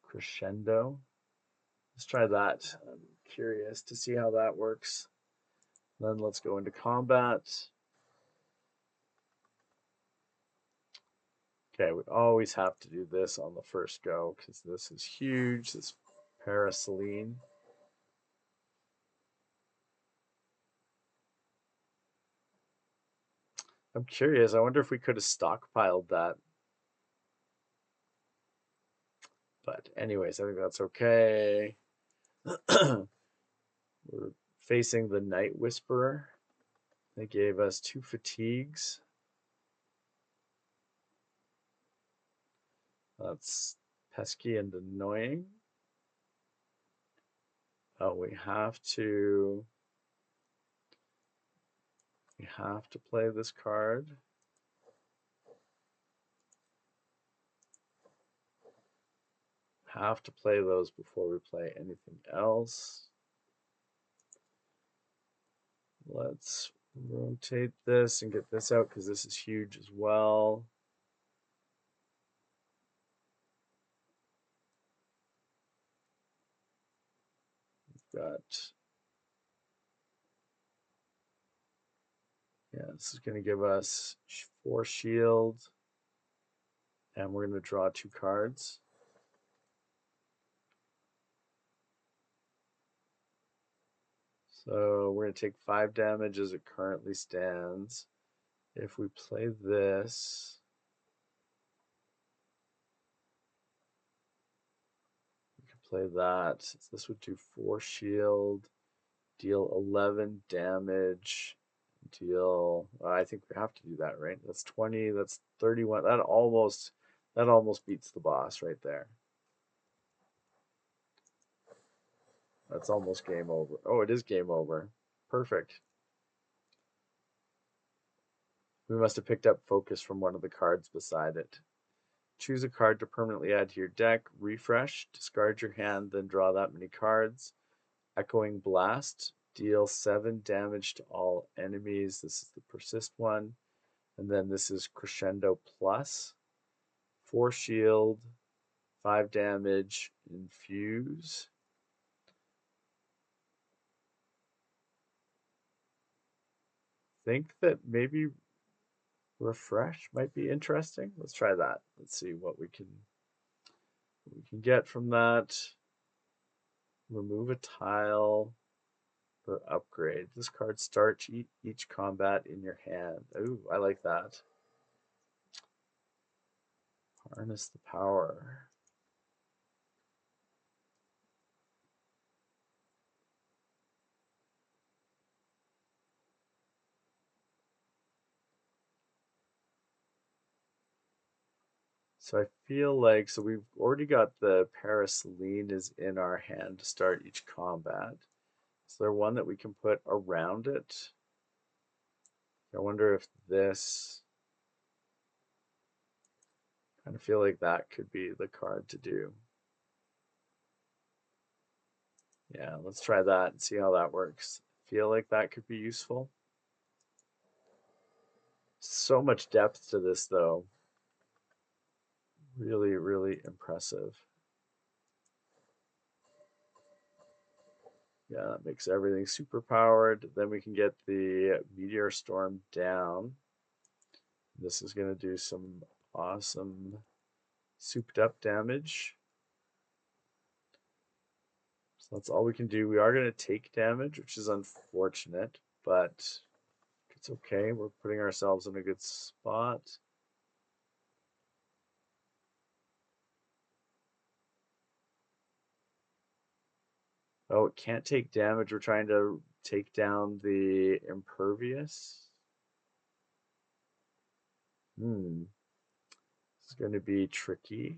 Crescendo. Let's try that. I'm curious to see how that works. Then let's go into combat. Okay, we always have to do this on the first go because this is huge. This Paraceline. I'm curious. I wonder if we could have stockpiled that. But anyways, I think that's okay. We're facing the Night Whisperer. They gave us 2 fatigues. That's pesky and annoying. Oh, we have to play this card. Have to play those before we play anything else. Let's Rotate this and get this out because this is huge as well. We've got, yeah, this is going to give us 4 shield, and we're going to draw 2 cards. So we're going to take 5 damage as it currently stands. If we play this, we can play that. So this would do 4 shield, deal 11 damage, deal. I think we have to do that, right? That's 20. That's 31. That almost beats the boss right there. That's almost game over. Oh, it is game over. Perfect. We must have picked up focus from one of the cards beside it. Choose a card to permanently add to your deck. Refresh. Discard your hand, then draw that many cards. Echoing Blast. Deal 7 damage to all enemies. This is the persist one. And then this is Crescendo Plus. 4 shield, 5 damage, infuse. Think that maybe refresh might be interesting. Let's try that. Let's see what we can get from that. Remove a tile for upgrade. This card starts each combat in your hand. Ooh, I like that. Harness the power. So I feel like, so we've already got the Paraceline is in our hand to start each combat. Is there one that we can put around it? I wonder if this, kind of feel like that could be the card to do. Yeah, let's try that and see how that works. Feel like that could be useful. So much depth to this though. Really, really impressive. Yeah, that makes everything super powered. Then we can get the Meteor Storm down. This is going to do some awesome souped up damage. So that's all we can do. We are going to take damage, which is unfortunate, but it's okay. We're putting ourselves in a good spot. Oh, it can't take damage. We're trying to take down the impervious. This is going to be tricky.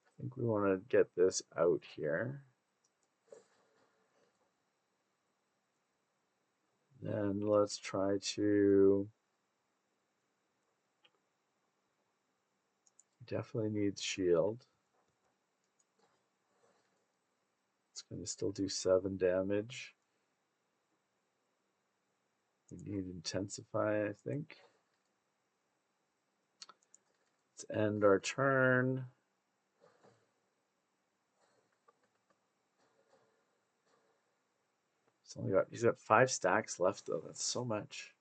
I think we want to get this out here. Then let's try to, definitely needs shield. It's going to still do 7 damage. We need intensify, I think. Let's end our turn. He's got 5 stacks left though. That's so much.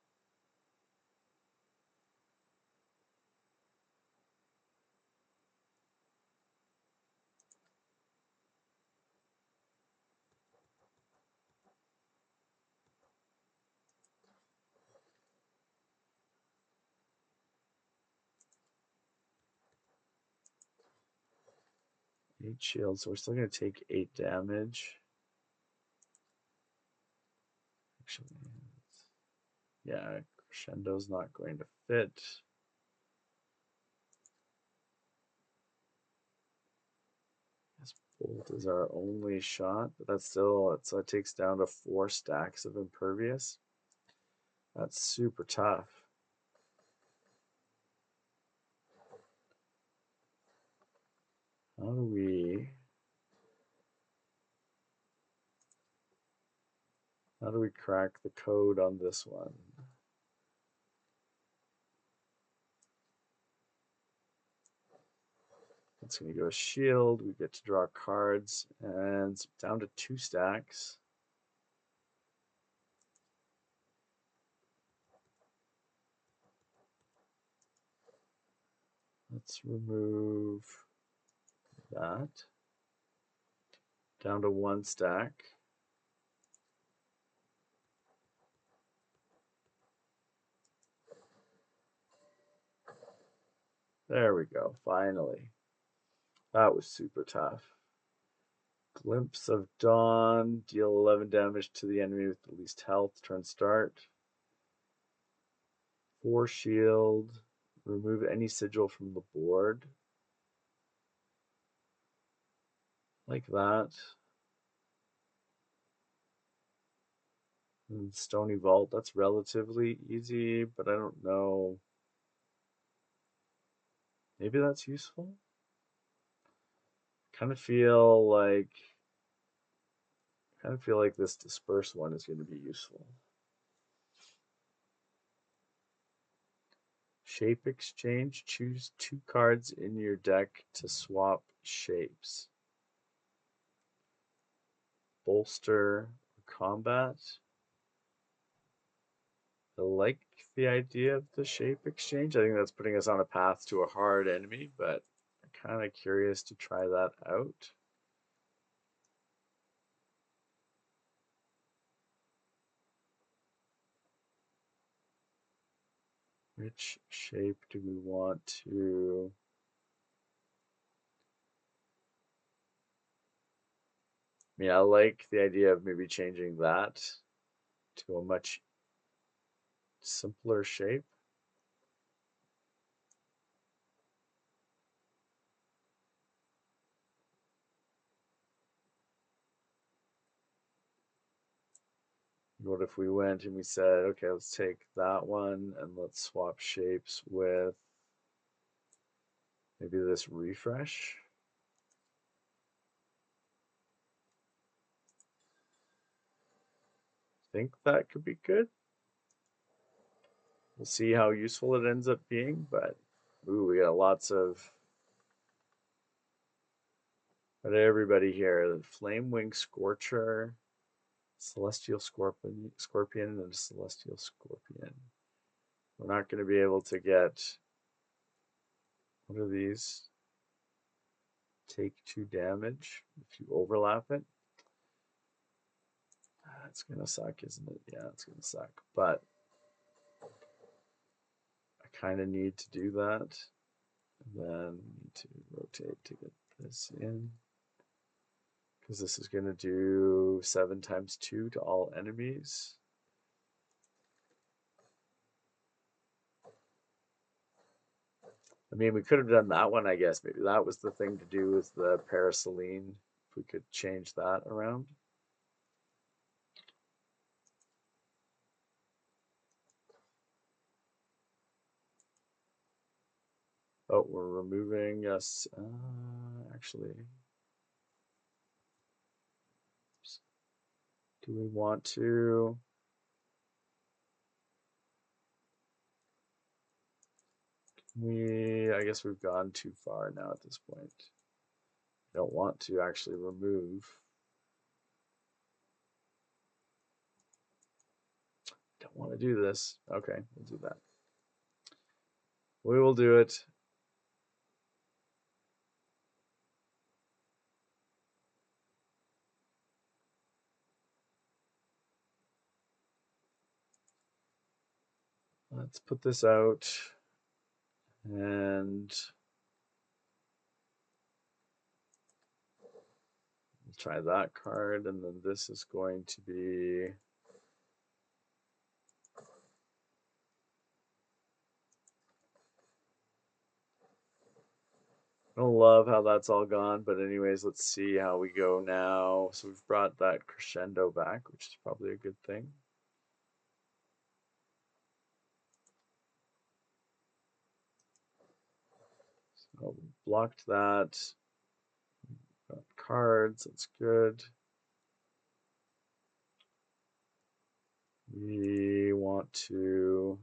Eight shields, so we're still going to take 8 damage. Actually, yeah, Crescendo's not going to fit. This bolt is our only shot, but that's still, so it takes down to 4 stacks of impervious. That's super tough. How do we How do we crack the code on this one? It's going to go shield. We get to draw cards, and it's down to 2 stacks. Let's remove that. Down to 1 stack. There we go, finally. That was super tough. Glimpse of Dawn, deal 11 damage to the enemy with the least health, turn start. 4 shield, remove any sigil from the board. Like that. And Stony Vault, that's relatively easy, but I don't know. Maybe that's useful? Kind of feel like this disperse one is going to be useful. Shape exchange, choose 2 cards in your deck to swap shapes. Bolster combat. I like the idea of the shape exchange. I think that's putting us on a path to a hard enemy, but I'm kind of curious to try that out. Which shape do we want to? I mean, I like the idea of maybe changing that to a much simpler shape. What if we went and we said, okay, let's take that one and let's swap shapes with maybe this refresh. Think that could be good. We'll see how useful it ends up being, but ooh, we got lots of everybody here. The Flamewing Scorcher, Celestial Scorpion, and Celestial Scorpion. We're not going to be able to get, what are these? Take 2 damage if you overlap it. That's going to suck, isn't it? Yeah, it's going to suck. But I kind of need to do that. And then we need to rotate to get this in. Because this is going to do 7 times 2 to all enemies. I mean, we could have done that one, I guess. Maybe that was the thing to do with the Paraceline. If we could change that around. Oh, we're removing us. Actually, do we want to? I guess we've gone too far now at this point. Don't want to actually remove. Don't want to do this. Okay, we'll do that. We will do it. Let's put this out and we'll try that card, and then this is going to be I don't love how that's all gone, but anyways, let's see how we go now. So we've brought that crescendo back, which is probably a good thing. So blocked that. Got cards, that's good. We want to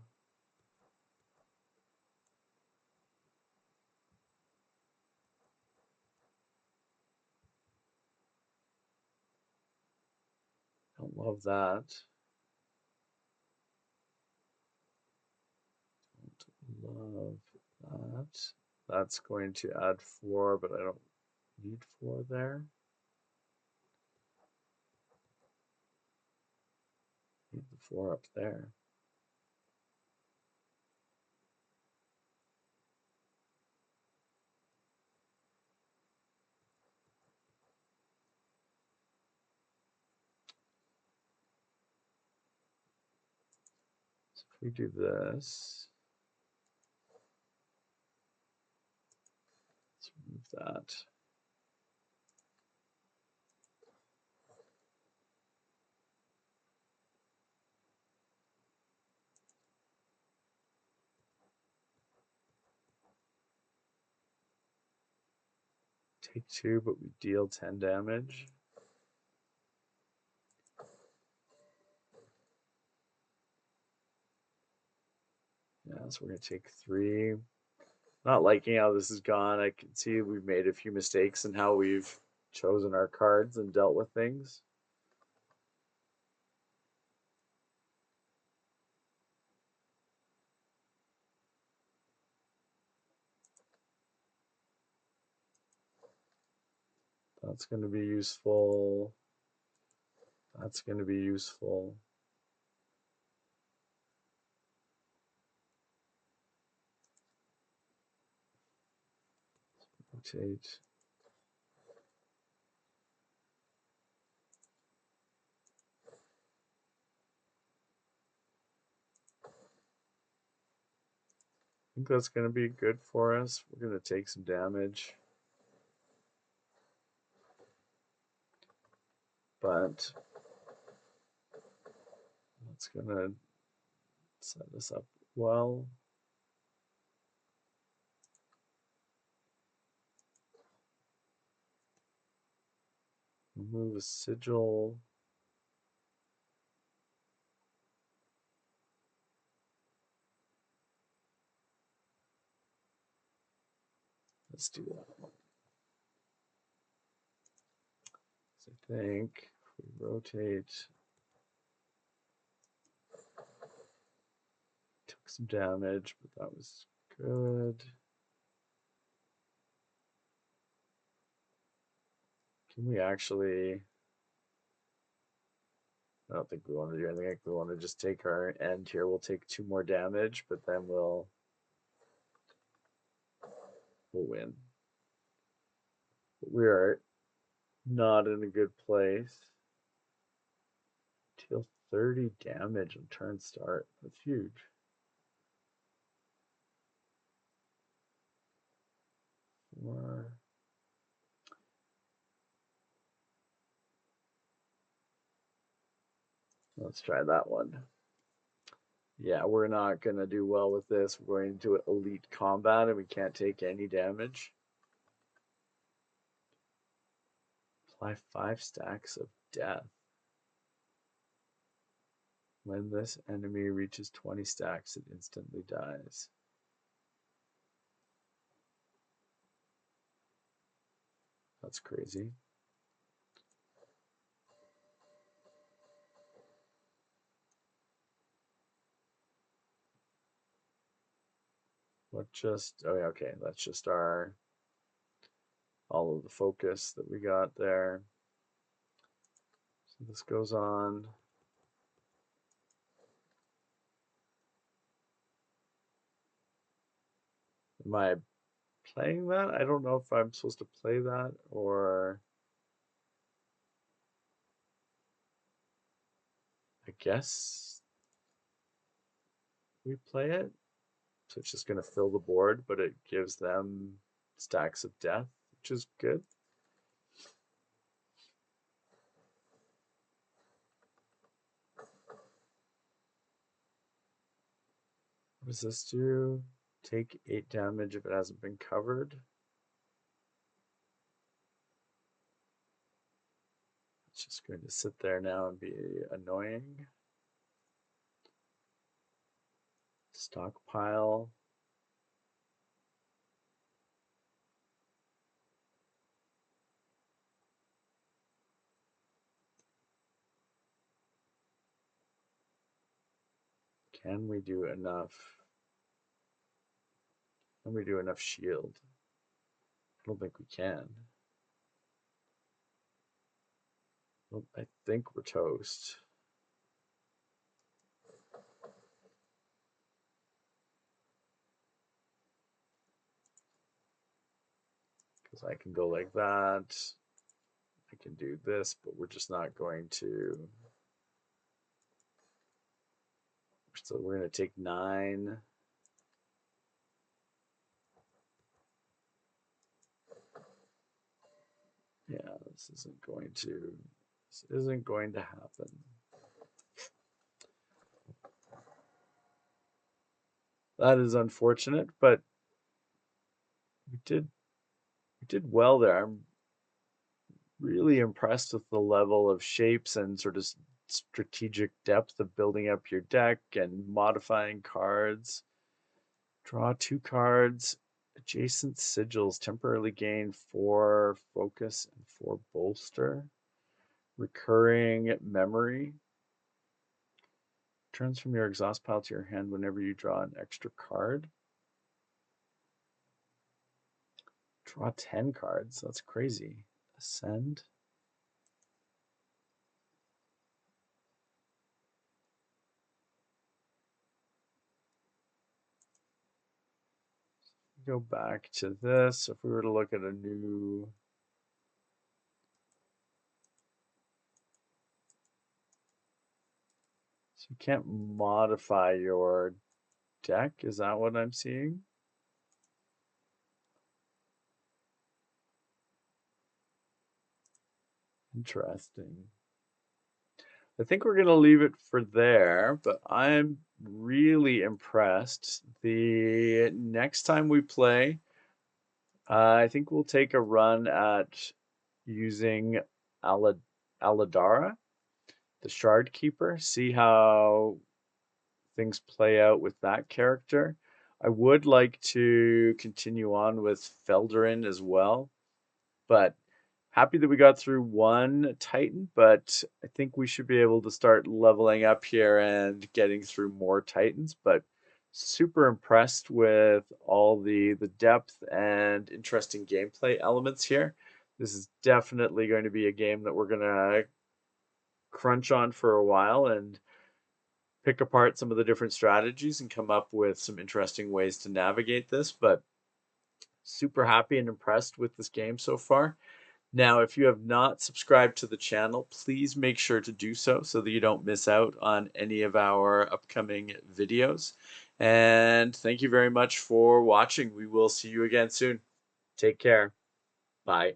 don't love that. Don't love that. That's going to add 4, but I don't need 4 there. Need the 4 up there. So if we do this, let's remove that. Take 2, but we deal 10 damage. Yeah, so we're going to take 3. Not liking how this has gone. I can see we've made a few mistakes in how we've chosen our cards and dealt with things. That's going to be useful. That's going to be useful. Rotate. I think that's going to be good for us. We're going to take some damage. But that's going to set us up well. Remove a sigil. Let's do that one. So I think if we rotate, took some damage, but that was good. Can we actually? I don't think we want to do anything. I think we want to just take our end here. We'll take 2 more damage, but then we'll win. But we are not in a good place. Deal 30 damage on turn start. That's huge. Four. Let's try that one. Yeah, we're not going to do well with this. We're going to elite combat and we can't take any damage. Apply 5 stacks of death. When this enemy reaches 20 stacks, it instantly dies. That's crazy. What just, oh yeah, okay, that's just our, all of the focus that we got there. So this goes on. Am I playing that? I don't know if I'm supposed to play that or I guess we play it. So it's just going to fill the board, but it gives them stacks of death, which is good. What does this do? Take 8 damage if it hasn't been covered. It's just going to sit there now and be annoying. Stockpile. Can we do enough? Can we do enough shield? I don't think we can. Well, I think we're toast. Because I can go like that. I can do this, but we're just not going to. So we're going to take 9. Yeah, this isn't going to happen. That is unfortunate, but we did well there. I'm really impressed with the level of shapes and sort of strategic depth of building up your deck and modifying cards. Draw 2 cards. Adjacent sigils temporarily gain 4 focus and 4 bolster. Recurring memory. Turns from your exhaust pile to your hand whenever you draw an extra card. Draw 10 cards. That's crazy. Ascend. Go back to this. If we were to look at a new. So you can't modify your deck. Is that what I'm seeing? Interesting. I think we're going to leave it for there, but I'm really impressed. The next time we play, I think we'll take a run at using Aladara, the Shard Keeper, see how things play out with that character. I would like to continue on with Felderin as well, but happy that we got through one Titan, but I think we should be able to start leveling up here and getting through more Titans. But super impressed with all the depth and interesting gameplay elements here. This is definitely going to be a game that we're gonna crunch on for a while and pick apart some of the different strategies and come up with some interesting ways to navigate this. But super happy and impressed with this game so far. Now, if you have not subscribed to the channel, please make sure to do so so that you don't miss out on any of our upcoming videos. And thank you very much for watching. We will see you again soon. Take care. Bye.